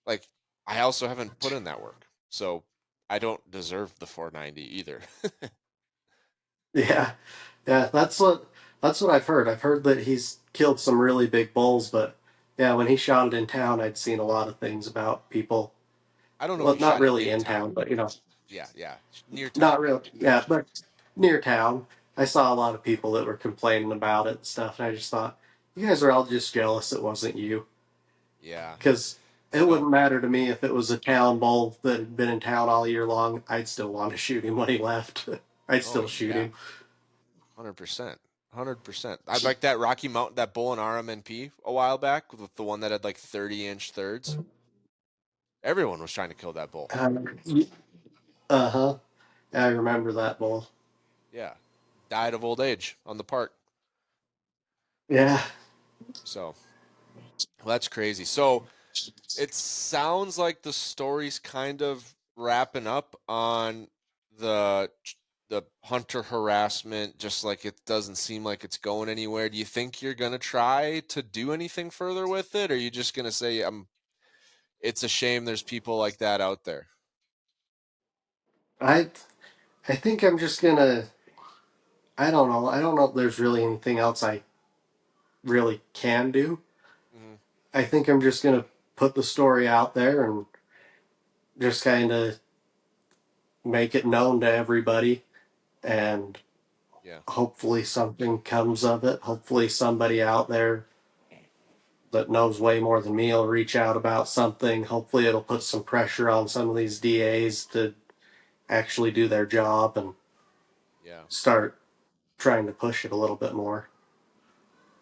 Like I also haven't put in that work. So I don't deserve the 490 either. yeah, yeah. That's what I've heard. I've heard that he's killed some really big bulls, but yeah, when he shot it in town, I'd seen a lot of things about people. I don't know if Well, he not shot it really in in town, town. but Yeah, yeah, near town. not real. Yeah, but near town, I saw a lot of people that were complaining about it and stuff, and I just thought, you guys are all just jealous it wasn't you, Yeah. because You it know, wouldn't matter to me if it was a town bull that had been in town all year long. I'd still want to shoot him when he left. I'd oh still shoot yeah. him. 100%. 100%. I'd like that Rocky Mountain, that bull in RMNP a while back with the one that had like 30-inch thirds. Everyone was trying to kill that bull. Uh huh. I remember that bull. Yeah. Died of old age on the park. Yeah, So well, that's crazy. So it sounds like the story's kind of wrapping up on the the hunter harassment, just like it doesn't seem like it's going anywhere. Do you think you're gonna try to do anything further with it, or are you just gonna say, it's a shame there's people like that out there? I I think I'm just gonna. I don't know. I don't know if there's really anything else I really can do. Hmm. I think I'm just gonna put the story out there and just kind of make it known to everybody, and Yeah, hopefully something comes of it. Hopefully somebody out there that knows way more than me will reach out about something. Hopefully it'll put some pressure on some of these DAs to actually do their job and yeah, start trying to push it a little bit more.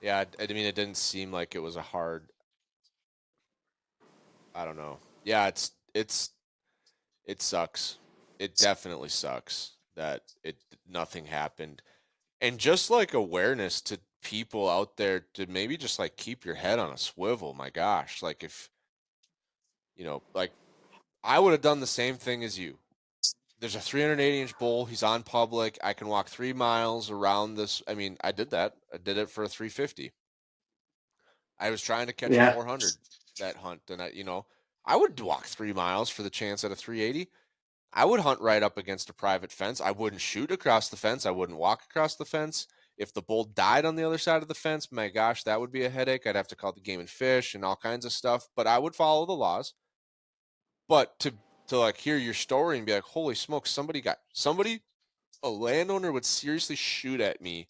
yeah. I mean, it didn't seem like it was a hard. I don't know. Yeah, it sucks. It definitely sucks that it nothing happened. And just like awareness to people out there to maybe just like keep your head on a swivel. My gosh, like if, like I would have done the same thing as you. There's a 380-inch bull. He's on public. I can walk 3 miles around this. I mean, I did that. I did it for a 350. I was trying to catch a Yeah, 400 that hunt, and I would walk 3 miles for the chance at a 380. I would hunt right up against a private fence. I wouldn't shoot across the fence. I wouldn't walk across the fence. If the bull died on the other side of the fence, my gosh, that would be a headache. I'd have to call the game and fish and all kinds of stuff. But I would follow the laws. But to like hear your story and be like, holy smokes, a landowner would seriously shoot at me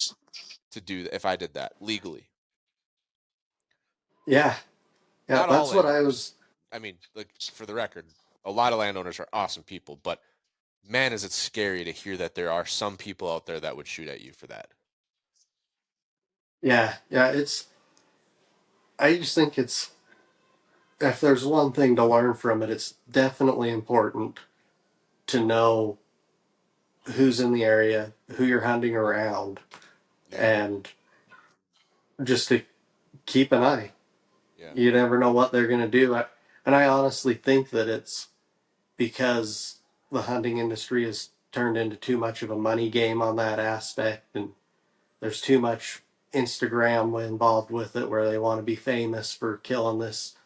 to do that if I did that legally. yeah, yeah. Not all That's what I landowners. was. I mean, like for the record, a lot of landowners are awesome people, but man, is it scary to hear that there are some people out there that would shoot at you for that. Yeah, yeah. It's. I just think it's. If there's one thing to learn from it, it's definitely important to know who's in the area, who you're hunting around, Yeah, and just to keep an eye. yeah, You never know what they're going to do. And I honestly think that it's because the hunting industry has turned into too much of a money game on that aspect, and there's too much Instagram involved with it where they want to be famous for killing this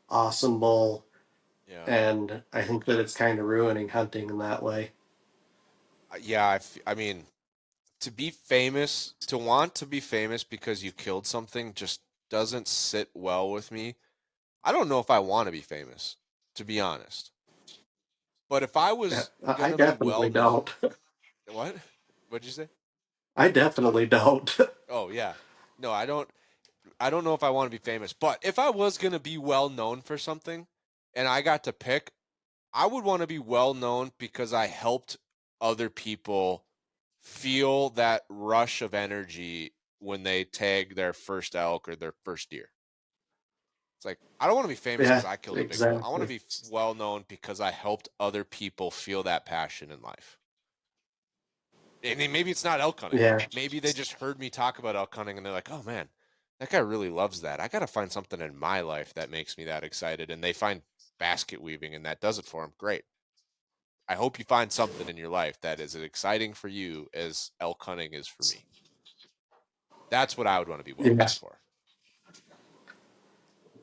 awesome bull. yeah. And I think that it's kind of ruining hunting in that way. Yeah, I mean, to want to be famous because you killed something just doesn't sit well with me. I don't know if I want to be famous, to be honest. But if I was I gonna be definitely well don't. known, what? What'd you say? I definitely don't. Oh yeah. No, I don't know if I want to be famous, but if I was going to be well known for something and I got to pick, I would want to be well known because I helped other people feel that rush of energy when they tag their first elk or their first deer. It's like, I don't want to be famous because Yeah, I killed a big bull. I want to exactly. be well known because I helped other people feel that passion in life. And maybe it's not elk hunting. Yeah, Maybe they just heard me talk about elk hunting and they're like, oh man, that guy really loves that. I got to find something in my life that makes me that excited. And they find basket weaving and that does it for them. Great. I hope you find something in your life that is as exciting for you as elk hunting is for me. That's what I would want to be well yeah, known for.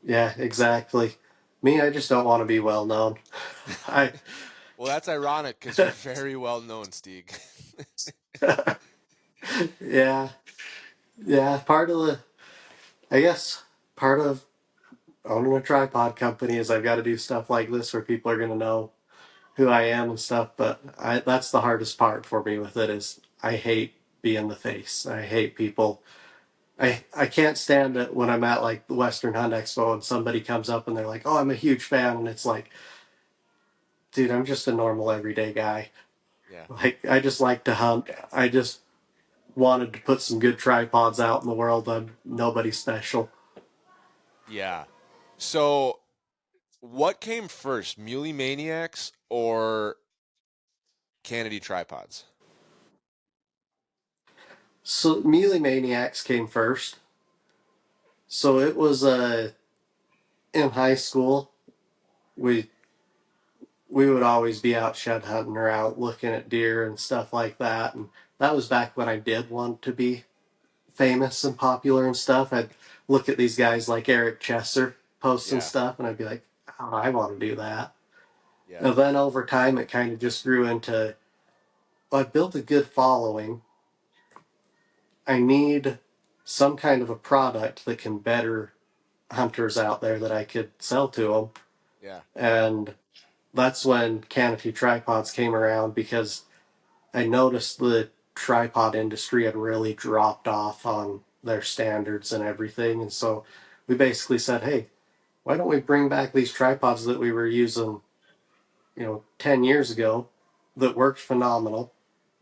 yeah, exactly. Me, I just don't want to be well known. I, Well, that's ironic because you're very well known, Stieg. yeah, yeah. Part of the, I guess, part of owning a tripod company is I've got to do stuff like this where people are going to know who I am and stuff. But that's the hardest part for me with it is I hate being the face. I hate people. Yeah. I can't stand it when I'm at like the Western Hunt Expo and somebody comes up and they're like, "Oh, I'm a huge fan," and it's like, dude, I'm just a normal everyday guy. Yeah. Like I just like to hunt. I just wanted to put some good tripods out in the world. I'm nobody special. Yeah. So, what came first, Muley Maniacs or Kennedy tripods? So Mealy Maniacs came first, So it was in high school. We we would always be out shed hunting or out looking at deer and stuff like that. And that was back when I did want to be famous and popular and stuff. I'd look at these guys like Eric Chesser posting Yeah. stuff, and I'd be like, oh, I want to do that. Yeah. And then over time, it kind of just grew into, well, I built a good following. I need some kind of a product that can better hunters out there that I could sell to them. Yeah. And that's when canopy tripods came around because I noticed the tripod industry had really dropped off on their standards and everything. And so we basically said, hey, why don't we bring back these tripods that we were using, 10 years ago that worked phenomenal?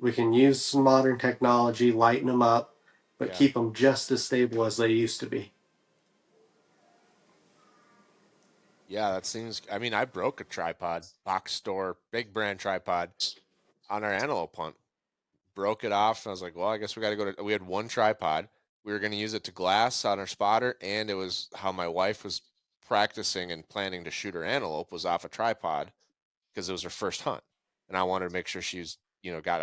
We can use some modern technology, lighten them up, but Yeah. keep them just as stable as they used to be. Yeah, that seems. I mean, I broke a tripod, box store, big brand tripod on our antelope hunt. Broke it off. And I was like, well, I guess we got to go to. We had one tripod. We were going to use it to glass on our spotter, and it was how my wife was practicing and planning to shoot her antelope was off a tripod because it was her first hunt, and I wanted to make sure she was, got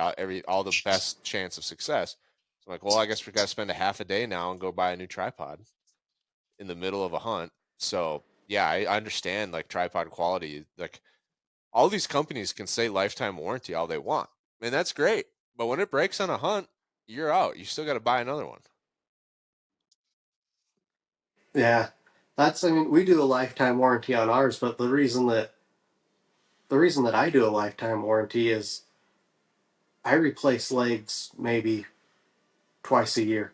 all the best chance of success. So I'm like, well, I guess we got to spend a half a day now and go buy a new tripod in the middle of a hunt. So yeah, I understand like tripod quality. Like all these companies can say lifetime warranty all they want, and that's great. But when it breaks on a hunt, you're out. You still got to buy another one. Yeah. I mean, we do a lifetime warranty on ours, but the reason that I do a lifetime warranty is I replace legs maybe twice a year.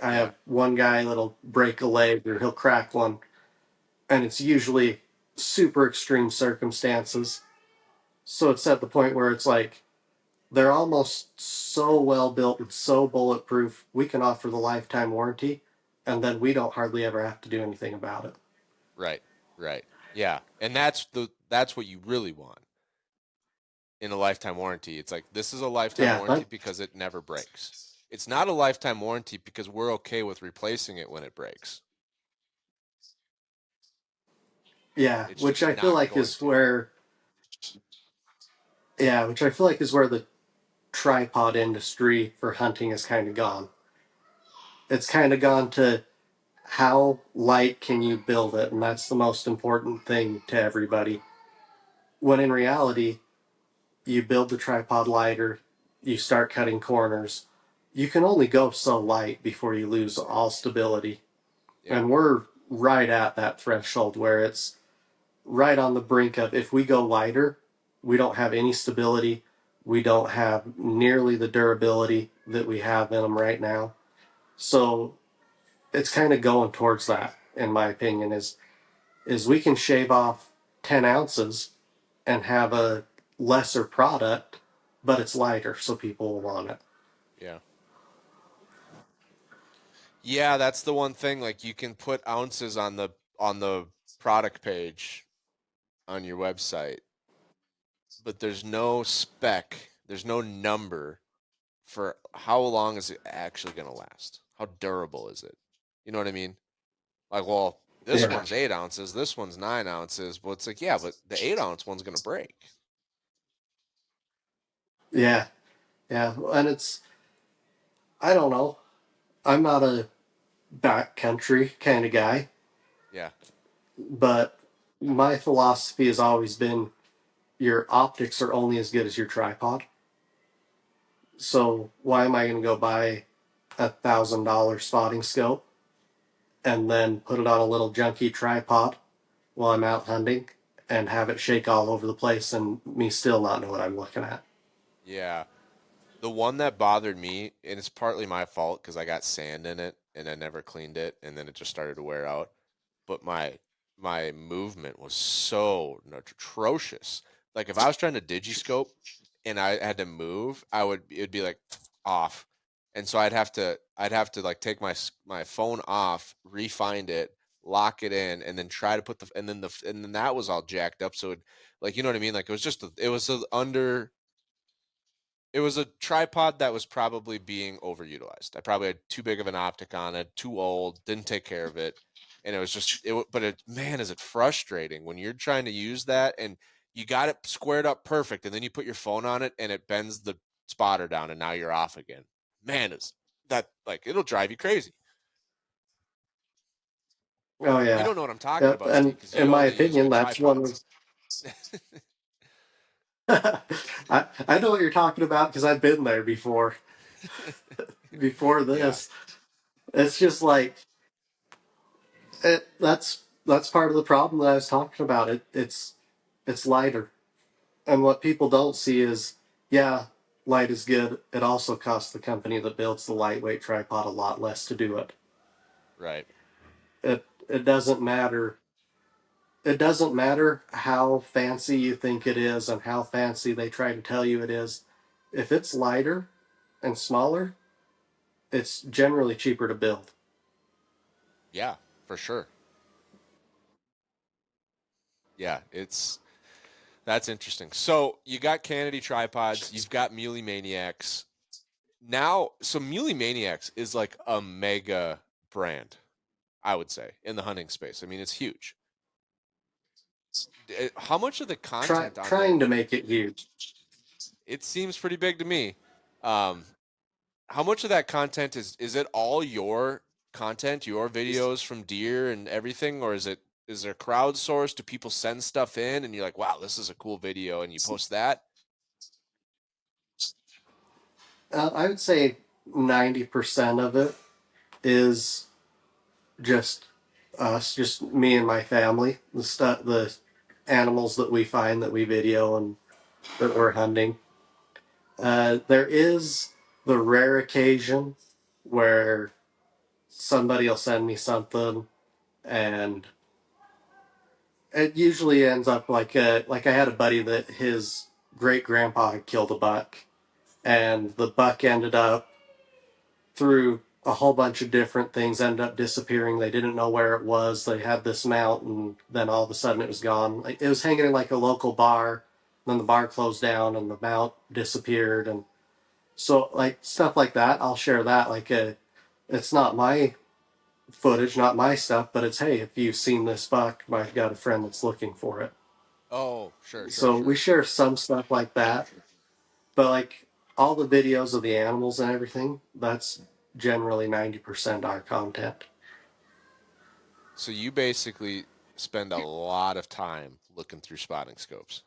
I Yeah, have one guy that'll break a leg or he'll crack one, and it's usually super extreme circumstances. So it's at the point where it's like they're almost so well built and so bulletproof, we can offer the lifetime warranty, and then we don't hardly ever have to do anything about it. right, right. Yeah, and that's what you really want in a lifetime warranty. It's like this is a lifetime Yeah, warranty because it never breaks. It's not a lifetime warranty because we're okay with replacing it when it breaks. yeah, It's which just I feel not like going is to. where, yeah, which I feel like is where the tripod industry for hunting has kind of gone. It's kind of gone to how light can you build it, and that's the most important thing to everybody. When in reality, you build the tripod lighter, you start cutting corners, you can only go so light before you lose all stability. Yeah, And we're right at that threshold where it's right on the brink of if we go lighter, we don't have any stability. We don't have nearly the durability that we have in them right now. So it's kind of going towards that, in my opinion, is we can shave off 10 ounces and have a lesser product, but it's lighter, so people will want it. yeah. Yeah, that's the one thing. Like you can put ounces on the product page on your website, but there's no spec, there's no number for how long is it actually going to last? How durable is it? You know what I mean? Like, well, this Yeah, one's 8 ounces, this one's 9 ounces. But it's like, yeah, but the 8 ounce one's going to break. yeah, yeah. And I don't know. I'm not a backcountry kind of guy, Yeah, but my philosophy has always been your optics are only as good as your tripod. So why am I going to go buy $1,000 spotting scope and then put it on a little junky tripod while I'm out hunting and have it shake all over the place and me still not know what I'm looking at? yeah. The one that bothered me, and it's partly my fault because I got sand in it and I never cleaned it, and then it just started to wear out. But my movement was so atrocious. Like if I was trying to digiscope and I had to move, it'd be like off, and so I'd have to like take my phone off, refind it, lock it in, and then try to put and then that was all jacked up. So like you know what I mean? Like it was just it was under It was a tripod that was probably being overutilized. I probably had too big of an optic on it, too old, didn't take care of it, and it was just but it, man, is it frustrating when you're trying to use that and you got it squared up perfect, and then you put your phone on it and it bends the spotter down, and now you're off again. Man, is that like it'll drive you crazy. Oh You yeah. don't know what I'm talking Yep. about, Steve, And because in you my only use opinion, good that's one tripods. of I know what you're talking about because I've been there before Yeah, this. It's just like that's part of the problem that I was talking about. It's lighter. And what people don't see is, yeah, light is good. It also costs the company that builds the lightweight tripod a lot less to do it. right. It doesn't matter. It doesn't matter how fancy you think it is and how fancy they try to tell you it is. If it's lighter and smaller, it's generally cheaper to build. Yeah, for sure. Yeah, it's that's interesting. So you got Kennedy tripods, you've got Muley Maniacs. Now, so Muley Maniacs is like a mega brand, I would say, in the hunting space. I mean, it's huge. How much of the content on there? Trying to make it huge. It seems pretty big to me. Um, how much of that content is it all your content, your videos from deer and everything, or is there crowdsourced? Do people send stuff in and you're like, wow, this is a cool video, and you post that? I would say 90% of it is just us, just me and my family. The animals that we find that we video and that we're hunting. There is the rare occasion where somebody will send me something, and it usually ends up like I had a buddy that his great grandpa had killed a buck, and the buck ended up through a whole bunch of different things ended up disappearing. They didn't know where it was. They had this mount, and then all of a sudden it was gone. Like, it was hanging in like a local bar. Then the bar closed down, and the mount disappeared. And so, like stuff like that, I'll share that. It's not my footage, not my stuff, but it's hey, if you've seen this buck, I've got a friend that's looking for it. Oh, sure, sure, So we sure. share some stuff like that. But like all the videos of the animals and everything, that's generally 90% our content. So you basically spend a lot of time looking through spotting scopes.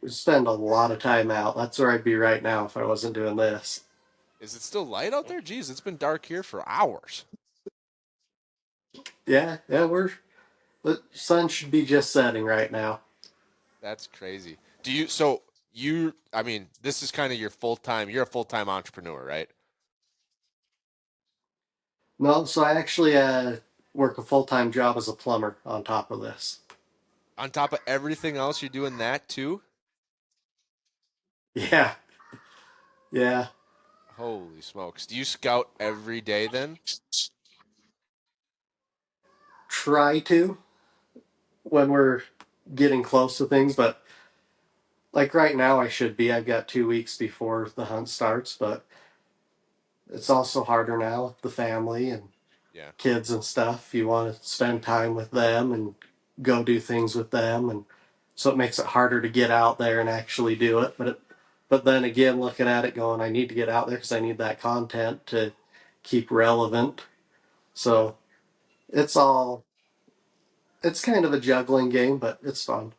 We spend a lot of time out. That's where I'd be right now if I wasn't doing this. Is it still light out there? Geez, it's been dark here for hours. Yeah, yeah, the sun should be just setting right now. That's crazy. Do you, so you, I mean, this is kind of your full time, you're a full time entrepreneur, right? No, so I actually work a full time job as a plumber on top of this. On top of everything else, you're doing that too? Yeah, yeah. Holy smokes. Do you scout every day then? Try to when we're getting close to things, but like right now I should be. I've got 2 weeks before the hunt starts, but it's also harder now with the family and Yeah. kids and stuff. You want to spend time with them and go do things with them, and so it makes it harder to get out there and actually do it. But then again, looking at it, going, I need to get out there because I need that content to keep relevant. Yeah. So it's all it's kind of a juggling game, but it's fun.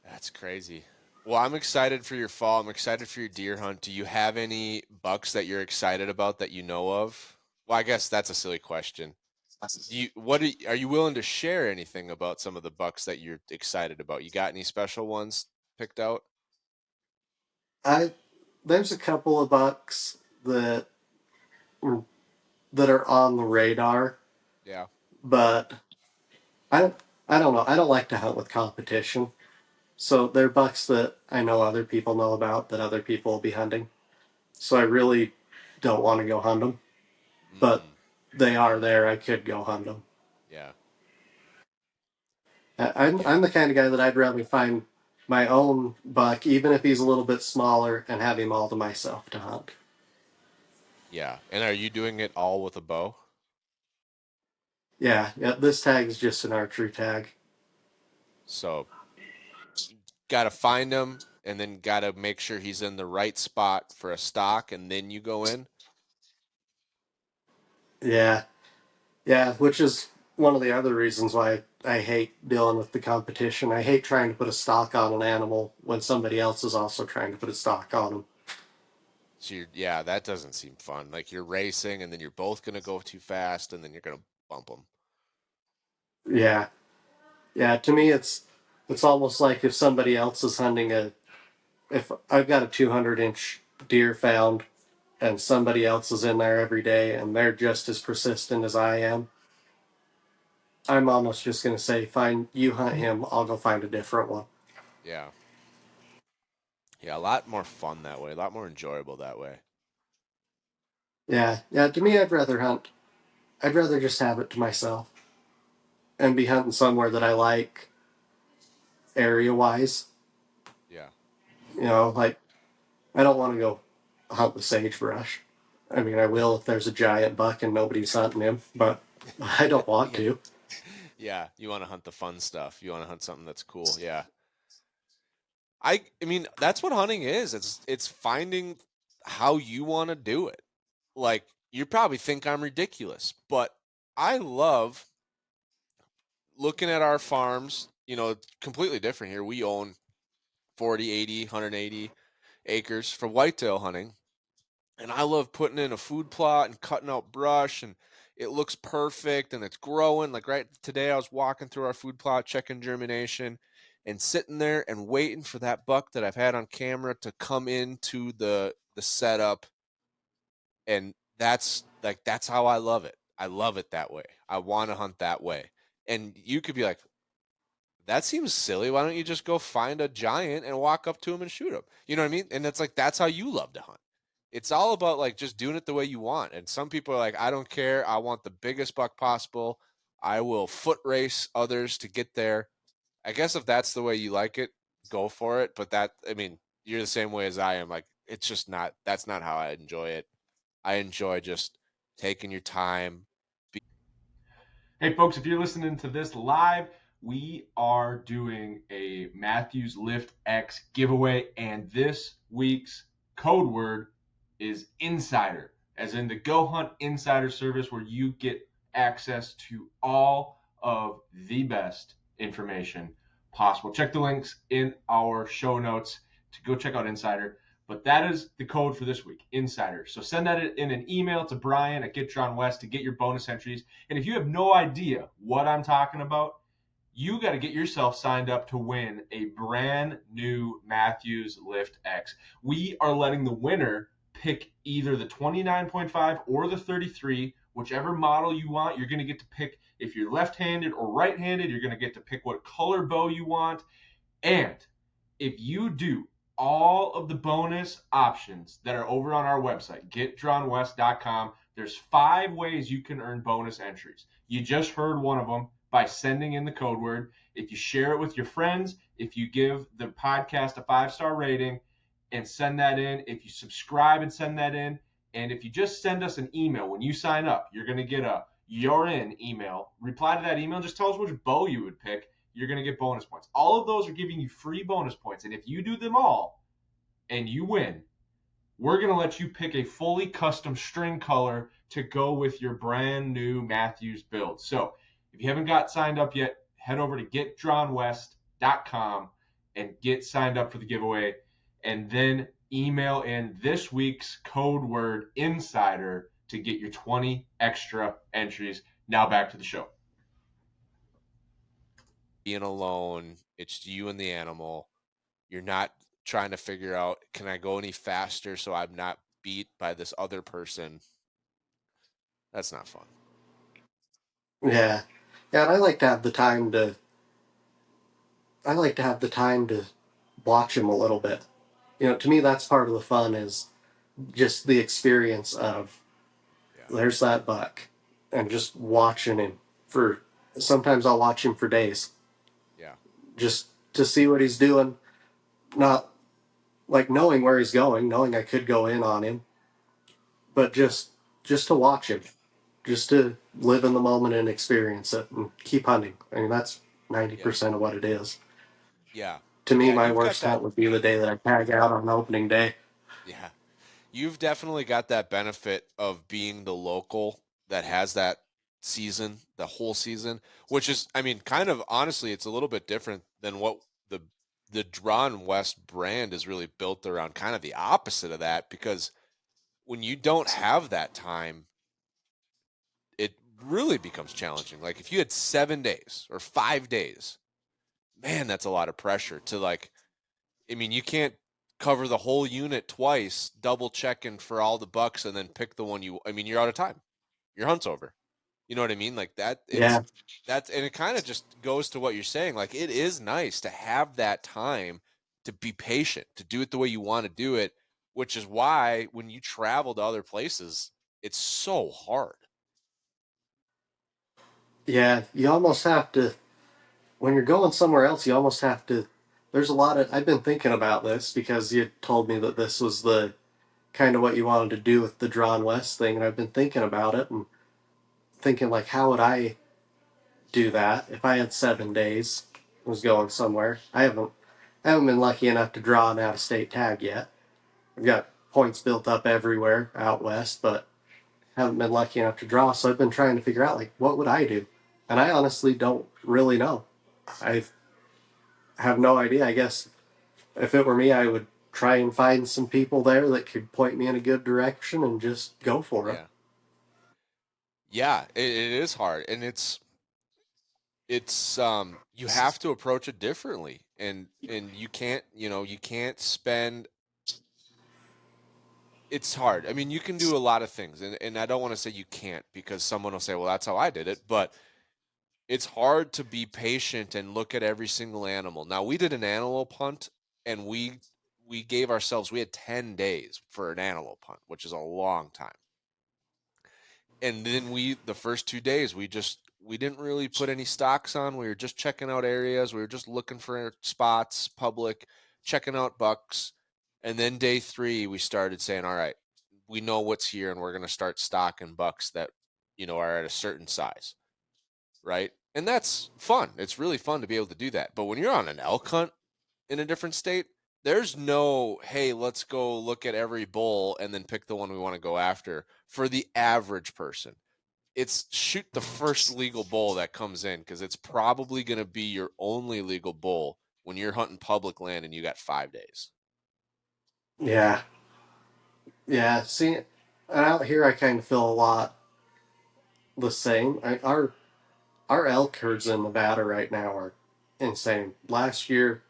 That's crazy. Well, I'm excited for your fall. I'm excited for your deer hunt. Do you have any bucks that you're excited about that you know of? Well, I guess that's a silly question. Are you willing to share anything about some of the bucks that you're excited about? You got any special ones picked out? I There's a couple of bucks that are on the radar, Yeah. but I don't I don't know. I don't like to hunt with competition. So they're bucks that I know other people know about that other people will be hunting. So I really don't want to go hunt them, but Mm, they are there. I could go hunt them. yeah. I'm Yeah. the kind of guy that I'd rather find my own buck, even if he's a little bit smaller, and have him all to myself to hunt. Yeah. And are you doing it all with a bow? Yeah, yeah. This tag is just an archery tag. So got to find him and then got to make sure he's in the right spot for a stock and then you go in. Yeah, yeah. Which is one of the other reasons why I hate dealing with the competition. I hate trying to put a stock on an animal when somebody else is also trying to put a stock on him. So yeah, that doesn't seem fun. Like you're racing and then you're both going to go too fast and then you're going to bump them. Yeah, yeah. To me, it's almost like if somebody else is hunting a if I've got a 200-inch deer found and somebody else is in there every day and they're just as persistent as I am, I'm almost just going to say, fine, you hunt him, I'll go find a different one. Yeah. Yeah, a lot more fun that way, a lot more enjoyable that way. Yeah, yeah, to me, I'd rather just have it to myself and be hunting somewhere that I like area wise. Yeah. You know, like, I don't want to go hunt the sagebrush. I mean, I will if there's a giant buck and nobody's hunting him, but I don't want Yeah. to. Yeah, you want to hunt the fun stuff. You want to hunt something that's cool. Yeah. I mean, that's what hunting is. It's finding how you want to do it. Like you probably think I'm ridiculous, but I love looking at our farms. It's completely different here. We own 40, 80, 180 acres for whitetail hunting. And I love putting in a food plot and cutting out brush and it looks perfect and it's growing. Like right today I was walking through our food plot, checking germination and sitting there and waiting for that buck that I've had on camera to come into the setup. And that's how I love it. I love it that way. I want to hunt that way. And you could be like, that seems silly. Why don't you just go find a giant and walk up to him and shoot him? You know what I mean? And it's like that's how you love to hunt. It's all about like just doing it the way you want. And some people are like, I don't care. I want the biggest buck possible. I will foot race others to get there. I guess if that's the way you like it, go for it. But I mean, you're the same way as I am. Like, it's just not, that's not how I enjoy it. I enjoy just taking your time. Hey, folks, if you're listening to this live, we are doing a Mathews Lift X giveaway, and this week's code word is insider, as in the Go Hunt Insider service where you get access to all of the best information possible. Check the links in our show notes to go check out Insider. But that is the code for this week, Insider. So send that in an email to Brian at Get Drawn West to get your bonus entries. And if you have no idea what I'm talking about, you got to get yourself signed up to win a brand new Mathews Lift X. We are letting the winner pick either the 29.5 or the 33, whichever model you want. You're going to get to pick if you're left-handed or right-handed. You're going to get to pick what color bow you want. And if you do all of the bonus options that are over on our website, getdrawnwest.com, there's 5 ways you can earn bonus entries. You just heard one of them by sending in the code word. If you share it with your friends, if you give the podcast a 5-star rating and send that in, if you subscribe and send that in, and if you just send us an email when you sign up, you're going to get a "you're in" email. Reply to that email, just tell us which bow you would pick. You're going to get bonus points. All of those are giving you free bonus points. And if you do them all and you win, we're going to let you pick a fully custom string color to go with your brand new Mathews build. So if you haven't got signed up yet, head over to getdrawnwest.com and get signed up for the giveaway. And then email in this week's code word insider to get your 20 extra entries. Now back to the show. Being alone, it's you and the animal. You're not trying to figure out, can I go any faster so I'm not beat by this other person? That's not fun. Yeah, yeah, and I like to have the time to watch him a little bit. You know, to me, that's part of the fun is just the experience of Yeah. there's that buck and just watching him for sometimes I'll watch him for days Yeah. just to see what he's doing. not like knowing where he's going, knowing I could go in on him, but just to watch him, just to live in the moment and experience it and keep hunting. I mean, that's ninety Yeah. percent of what it is. Yeah. To me, Yeah. my You've got worst that. hunt would be the day that I tag out on opening day. Yeah. You've definitely got that benefit of being the local that has that season, the whole season, which is, I mean, kind of honestly, it's a little bit different than what the the Drawn West brand is really built around. Kind of the opposite of that, because when you don't have that time, it really becomes challenging. Like if you had 7 days or 5 days, man, that's a lot of pressure to like. I mean, you can't cover the whole unit twice, double checking for all the bucks, and then pick the one you. I mean, you're out of time. Your hunt's over. You know what I mean? Like that. Yeah, And it kind of just goes to what you're saying. Like it is nice to have that time to be patient, to do it the way you want to do it, which is why when you travel to other places, it's so hard. yeah. You almost have to when you're going somewhere else. You almost have to. There's a lot of. I've been thinking about this because you told me that this was the kind of what you wanted to do with the Drawn West thing, and I've been thinking about it and thinking like, how would I do that if I had 7 days, was going somewhere? I haven't been lucky enough to draw an out of state tag yet. I've got points built up everywhere out west, but haven't been lucky enough to draw. So I've been trying to figure out like what would I do, and I honestly don't really know. I have no idea. I guess if it were me, I would try and find some people there that could point me in a good direction and just go for it. Yeah. Yeah, it is hard, and you have to approach it differently, and you can't, you can't spend. It's hard. I mean, you can do a lot of things, and I don't want to say you can't, because someone will say, well, that's how I did it, but it's hard to be patient and look at every single animal. Now, we did an antelope hunt, and we gave ourselves, we had 10 days for an antelope hunt, which is a long time. And then the first 2 days, we didn't really put any stocks on. We were just checking out areas. We were just looking for spots, public, checking out bucks. And then day 3, we started saying, all right, we know what's here, and we're going to start stocking bucks that, are at a certain size. Right. And that's fun. It's really fun to be able to do that. But when you're on an elk hunt in a different state, there's no, hey, let's go look at every bull and then pick the one we want to go after for the average person. It's shoot the first legal bull that comes in, because it's probably going to be your only legal bull when you're hunting public land and you got 5 days. Yeah, yeah. See, and out here, I kind of feel a lot the same. Our elk herds in Nevada right now are insane. Last year,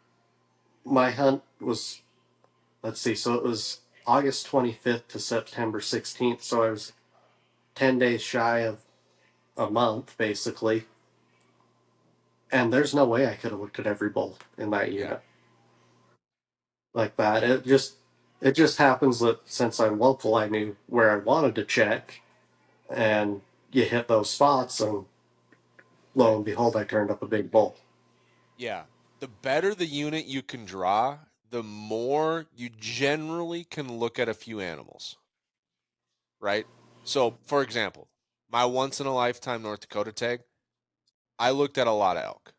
my hunt was, let's see, so it was August 25th to September 16th, so I was 10 days shy of a month, basically. And there's no way I could have looked at every bull in that Yeah. unit like that. It just happens that since I'm local, I knew where I wanted to check, and you hit those spots, and lo Right. and behold, I turned up a big bull. Yeah. The better the unit you can draw, the more you generally can look at a few animals. Right? So, for example, my once in a lifetime North Dakota tag, I looked at a lot of elk.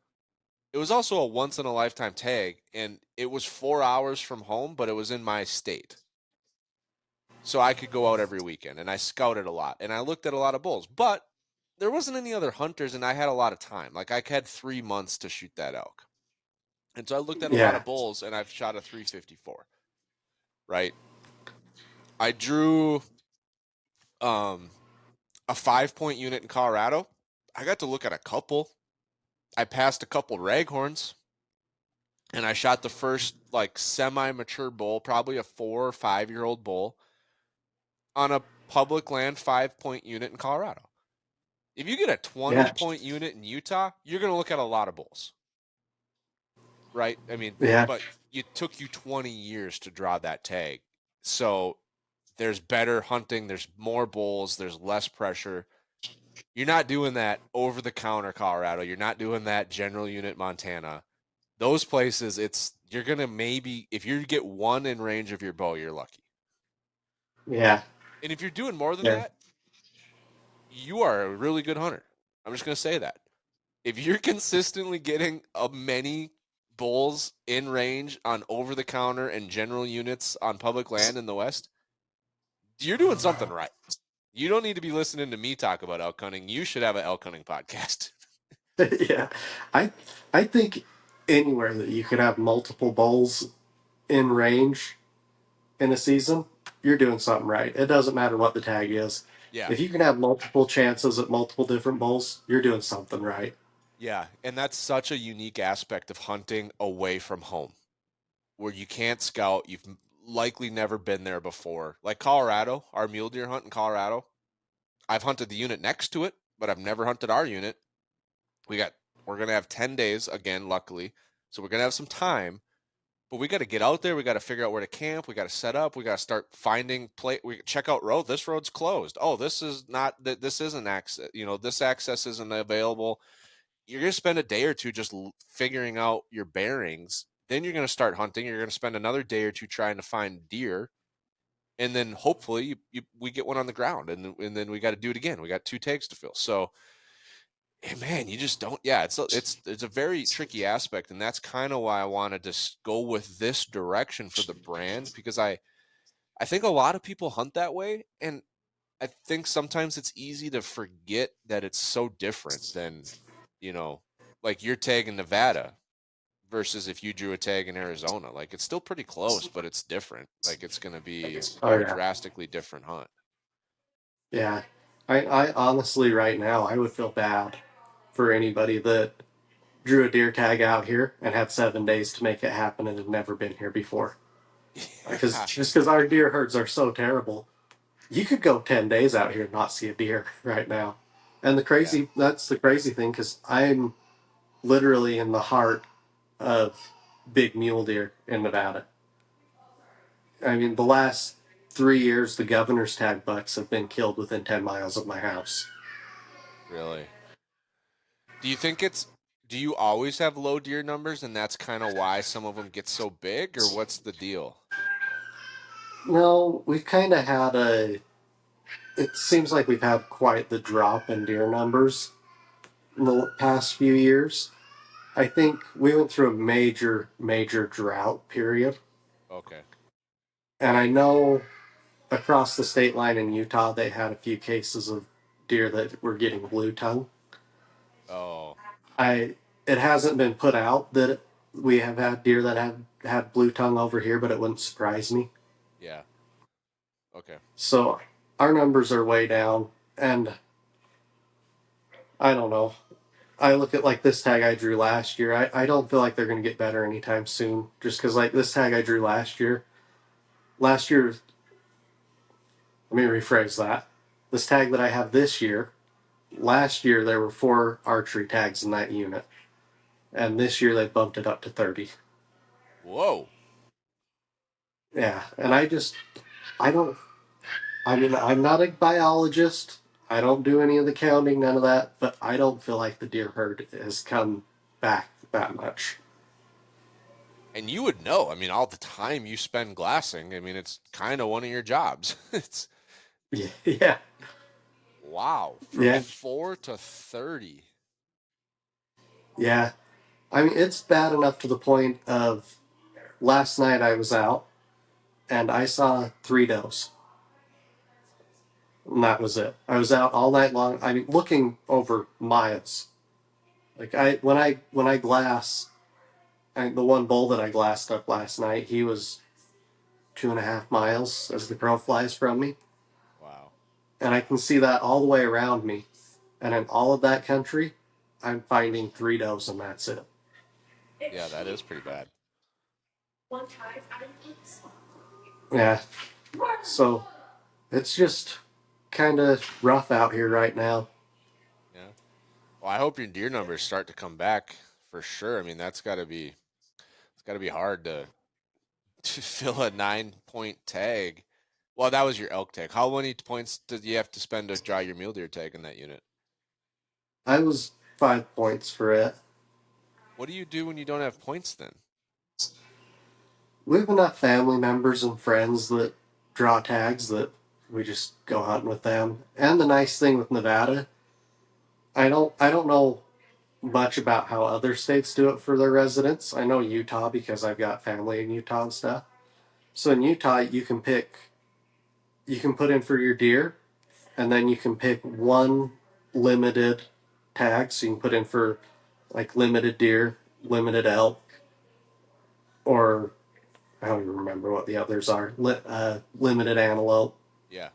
It was also a once in a lifetime tag, and it was 4 hours from home, but it was in my state. So I could go out every weekend, and I scouted a lot, and I looked at a lot of bulls, but there wasn't any other hunters, and I had a lot of time. Like I had 3 months to shoot that elk. And so I looked at a lot Yeah, of bulls, and I've shot a 354, right? I drew um, a 5 point unit in Colorado. I got to look at a couple. I passed a couple raghorns, and I shot the first like semi-mature bull, probably a 4 or 5 year old bull, on a public land 5 point unit in Colorado. If you get a 20 yeah, point unit in Utah, you're going to look at a lot of bulls, right? I mean, yeah, but it took you 20 years to draw that tag. So there's better hunting, there's more bulls, there's less pressure. You're not doing that over the counter Colorado. You're not doing that general unit Montana. those places, you're gonna maybe if you get one in range of your bow, you're lucky. Yeah. And if you're doing more than Yeah. that, you are a really good hunter. I'm just gonna say that. If you're consistently getting many bulls in range on over the counter and general units on public land in the West, you're doing something right. You don't need to be listening to me talk about elk hunting. You should have an elk hunting podcast. Yeah. I I think anywhere that you could have multiple bulls in range in a season, you're doing something right. It doesn't matter what the tag is. Yeah. If you can have multiple chances at multiple different bulls, you're doing something right. Yeah. And that's such a unique aspect of hunting away from home where you can't scout. You've likely never been there before. Like Colorado, our mule deer hunt in Colorado, I've hunted the unit next to it, but I've never hunted our unit. We're going to have 10 days again, luckily. So we're going to have some time, but we got to get out there. We got to figure out where to camp. We got to set up. We got to start finding we check out road. This road's closed. Oh, this isn't access. This access isn't available. You're going to spend a day or two just figuring out your bearings. Then you're going to start hunting. You're going to spend another day or two trying to find deer. And then hopefully we get one on the ground, and then we got to do it again. We got 2 tags to fill. So, man, you just don't. Yeah, it's a very tricky aspect, and that's kind of why I wanted to go with this direction for the brand, because I think a lot of people hunt that way, and I think sometimes it's easy to forget that it's so different than, you know, like your tag in Nevada versus if you drew a tag in Arizona. Like it's still pretty close, but it's different. Like it's going to be Oh a yeah. drastically different hunt. Yeah. I honestly right now I would feel bad for anybody that drew a deer tag out here and had 7 days to make it happen and had never been here before. Because Yeah. just because our deer herds are so terrible, you could go 10 days out here and not see a deer right now. And Yeah. that's the crazy thing, because I'm literally in the heart of big mule deer in Nevada. I mean, the last 3 years, the governor's tag bucks have been killed within 10 miles of my house. Really. Do you think do you always have low deer numbers and that's kind of why some of them get so big, or what's the deal? No, we've kind of had it seems like we've had quite the drop in deer numbers in the past few years. I think we went through a major drought period. Okay. And I know across the state line in Utah, they had a few cases of deer that were getting blue tongue. Oh, I It hasn't been put out that we have had deer that have had blue tongue over here, but it wouldn't surprise me. yeah. Okay. So our numbers are way down, and I don't know. I look at like this tag I drew last year. I don't feel like they're going to get better anytime soon. Just because like this tag I drew last year. Let me rephrase that. This tag that I have this year, last year there were 4 archery tags in that unit, and this year they bumped it up to 30. Whoa. Yeah, and I don't. I mean, I'm not a biologist. I don't do any of the counting, none of that. But I don't feel like the deer herd has come back that much. And you would know. I mean, all the time you spend glassing, I mean, it's kind of one of your jobs. It's Yeah, yeah, wow, from yeah, 4 to 30. yeah. I mean, it's bad enough to the point of last night I was out and I saw 3 does, and that was it. I was out all night long. I mean, looking over miles. Like when I glass, the one bull that I glassed up last night, he was 2.5 miles as the crow flies from me, Wow. and I can see that all the way around me. And in all of that country, I'm finding 3 does, and that's it. Yeah, that is pretty bad. Yeah. So it's just kind of rough out here right now. Yeah. Well, I hope your deer numbers start to come back for sure. I mean, it's got to be hard to fill a 9-point tag. Well, that was your elk tag. How many points did you have to spend to draw your mule deer tag in that unit? I was 5 points for it. What do you do when you don't have points then? We have enough family members and friends that draw tags that we just go hunting with them. And the nice thing with Nevada, I don't know much about how other states do it for their residents. I know Utah because I've got family in Utah and stuff. So in Utah, you can put in for your deer, and then you can pick one limited tag. So you can put in for like limited deer, limited elk, or I don't even remember what the others are. Limited antelope, Yeah,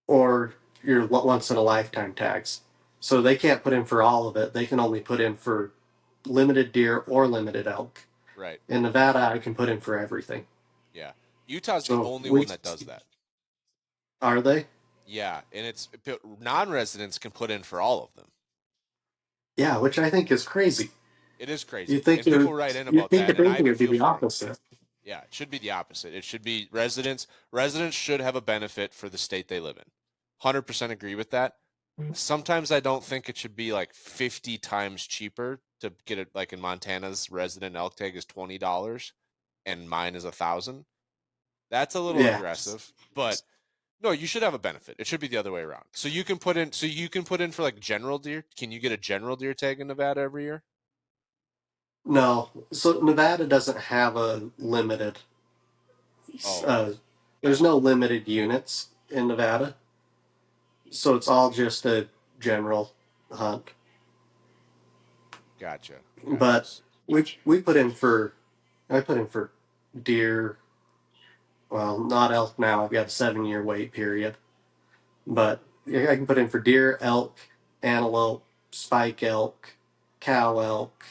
or your once in a lifetime tags. So they can't put in for all of it. They can only put in for limited deer or limited elk. right. In Nevada, I can put in for everything. Yeah. Utah's the So only we one that does that. are they? Yeah, and non-residents can put in for all of them. Yeah, which I think is crazy. It is You crazy. think And people write in you about think that, if and I anything, it'd be feel the for them. opposite. Yeah, it should be the opposite. It should be residents should have a benefit for the state they live in. 100% agree with that. Sometimes I don't think it should be like 50 times cheaper to get it, like in Montana's resident elk tag is $20 and mine is 1,000. That's a little Yeah. aggressive, but no, you should have a benefit. It should be the other way around. So you can put in for like general deer. Can you get a general deer tag in Nevada every year? No. So Nevada doesn't have a limited. Oh, Uh, there's no limited units in Nevada, so it's all just a general hunt. gotcha. Gotcha. But we put in for I put in for deer. Well, not elk now. I've got a 7 year wait period, but I can put in for deer, elk, antelope, spike elk, cow elk,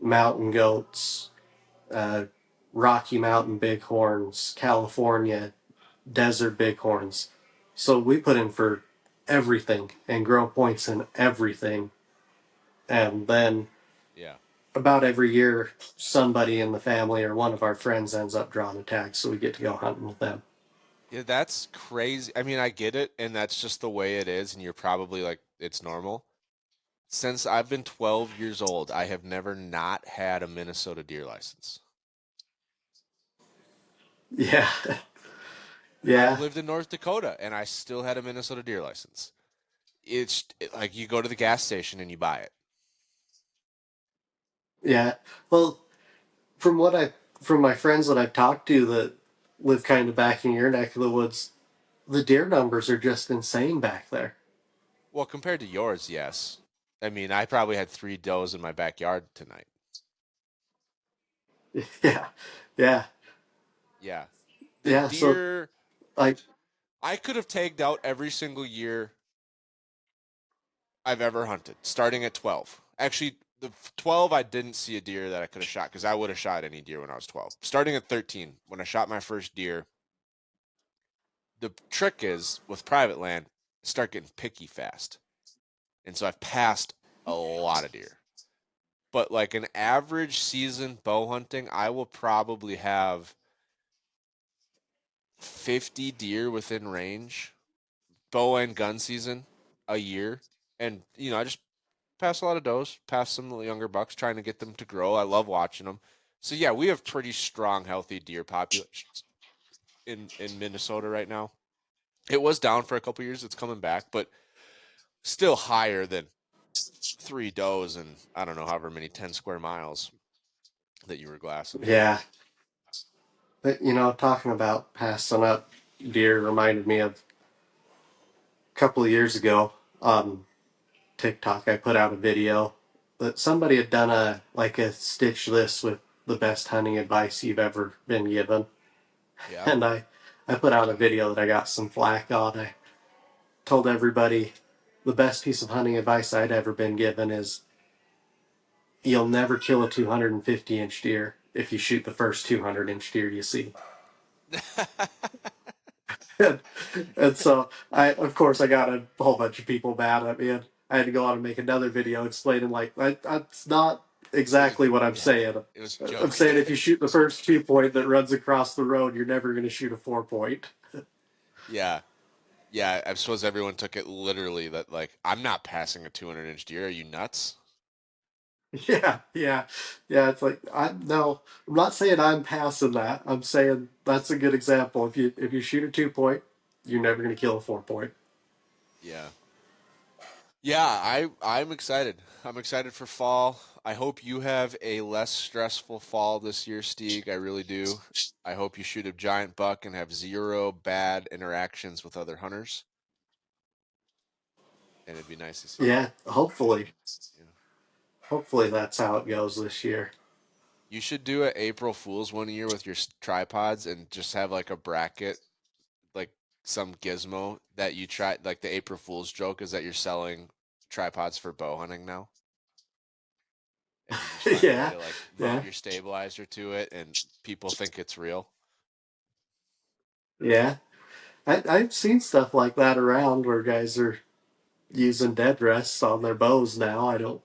mountain goats, uh, Rocky Mountain bighorns, California desert bighorns. So we put in for everything and grow points in everything. And then Yeah. about every year, somebody in the family or one of our friends ends up drawing a tag, so we get to go hunting with them. Yeah, that's crazy. I mean, I get it, and that's just the way it is, and you're probably like, it's normal. Since I've been 12 years old, I have never not had a Minnesota deer license. Yeah, I've yeah, lived in North Dakota, and I still had a Minnesota deer license. Like you go to the gas station and you buy it. yeah. Well, from what I from my friends that I've talked to that live kind of back in your neck of the woods, the deer numbers are just insane back there. Well, compared to yours, yes. I mean, I probably had 3 does in my backyard tonight. Yeah, yeah, Yeah. The yeah. So deer, like, I could have tagged out every single year I've ever hunted, starting at 12. Actually, the 12, I didn't see a deer that I could have shot because I would have shot any deer when I was 12. Starting at 13, when I shot my first deer, the trick is with private land, start getting picky fast. And so I've passed a lot of deer. But like an average season bow hunting, I will probably have 50 deer within range, bow and gun season a year. And, I just pass a lot of does, pass some younger bucks, trying to get them to grow. I love watching them. So yeah, we have pretty strong, healthy deer populations in Minnesota right now. It was down for a couple years. It's coming back, but still higher than 3 does and I don't know however many 10 square miles that you were glassing. yeah, but talking about passing up deer reminded me of a couple of years ago on TikTok. I put out a video that somebody had done a stitch list with the best hunting advice you've ever been given, Yeah. and I put out a video that I got some flack on. I told everybody the best piece of hunting advice I'd ever been given is you'll never kill a 250-inch deer if you shoot the first 200-inch deer you see. and, and so of course, I got a whole bunch of people mad at me, and I had to go on and make another video explaining like that's not it was exactly what I'm yeah, saying. it was I'm jokes. saying if you shoot the first 2 point that runs across the road, you're never going to shoot a 4 point. Yeah. Yeah, I suppose everyone took it literally that like I'm not passing a 200-inch deer. Are you nuts? Yeah. It's like no, I'm not saying I'm passing that. I'm saying that's a good example. If you shoot a 2 point, you're never going to kill a 4 point. Yeah. Yeah, I'm excited. I'm excited for fall. I hope you have a less stressful fall this year, Stieg. I really do. I hope you shoot a giant buck and have zero bad interactions with other hunters. And it'd be nice to see that. Yeah, hopefully, Yeah. hopefully that's how it goes this year. You should do an April Fool's one year with your tripods and just have like a bracket, like some gizmo that you try. Like the April Fool's joke is that you're selling tripods for bow hunting now. And you just find a way Yeah, to like mount yeah, your stabilizer to it and people think it's real. yeah. I've seen stuff like that around where guys are using dead rests on their bows now. I don't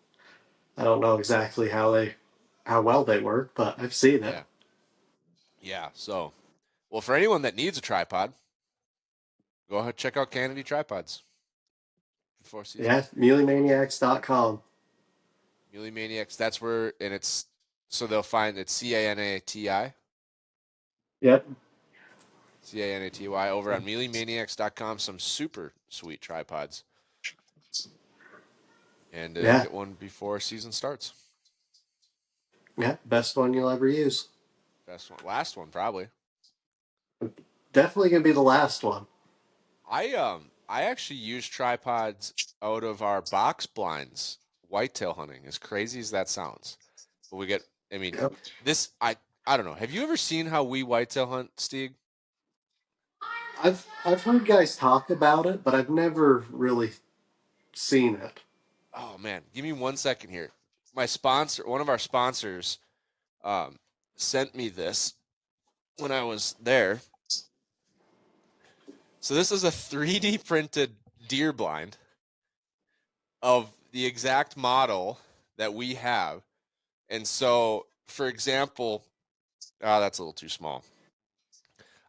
know exactly how well they work, but I've seen it. Yeah. Yeah. So, well, for anyone that needs a tripod, go ahead check out Kennedy tripods before season. Yeah, MuleyManiacs.com. Muley Maniacs. That's where, and it's so they'll find it's CANATI. Yep. CANATY over on MuleyManiacs.com. Some super sweet tripods. And Yeah, get one before season starts. yeah. Best one you'll ever use. Best one. Last one, probably. Definitely gonna be the last one. I actually use tripods out of our box blinds whitetail hunting, as crazy as that sounds. But we get I mean, Yep. this I don't know. Have you ever seen how we whitetail hunt, Stieg? I've heard guys talk about it, but I've never really seen it. Oh man, give me 1 second here. My sponsor, one of our sponsors, um, sent me this when I was there. So this is a 3D printed deer blind of the exact model that we have. And so, for example, that's a little too small.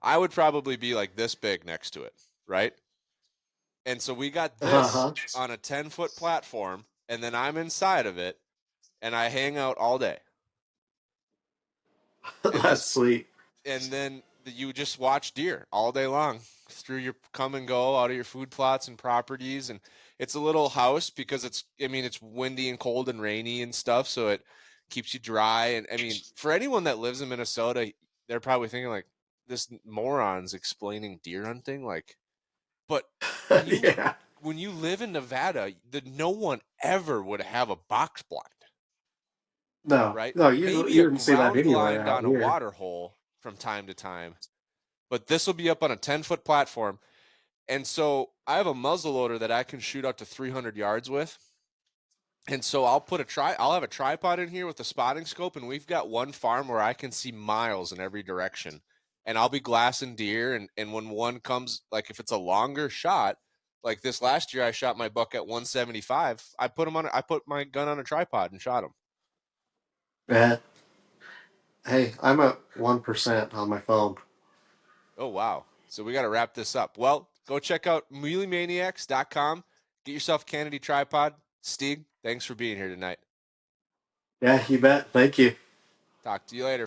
I would probably be like this big next to it, right? And so we got Uh this huh. on a 10-foot platform, and then I'm inside of it, and I hang out all day. And That's this sweet. and then you just watch deer all day long through your come and go out of your food plots and properties. And it's a little house because it's windy and cold and rainy and stuff, so it keeps you dry. And I mean, for anyone that lives in Minnesota, they're probably thinking like, this moron's explaining deer hunting, like. But when you Yeah. when you live in Nevada, no one ever would have a box blind, No, right? no, you Maybe a wouldn't see that ground anywhere blind out on a here. water hole from time to time, but this will be up on a 10-foot platform. And so I have a muzzle loader that I can shoot out to 300 yards with. And so I'll have a tripod in here with a spotting scope, and we've got one farm where I can see miles in every direction. And I'll be glassing deer, and when one comes, like if it's a longer shot, like this last year I shot my buck at 175. I put my gun on a tripod and shot him. Yeah. Hey, I'm at 1% on my phone. Oh wow. So we got to wrap this up. Well, go check out MuleyManiacs.com. Get yourself a Kennedy tripod. Stieg, thanks for being here tonight. Yeah, you bet. Thank you. Talk to you later.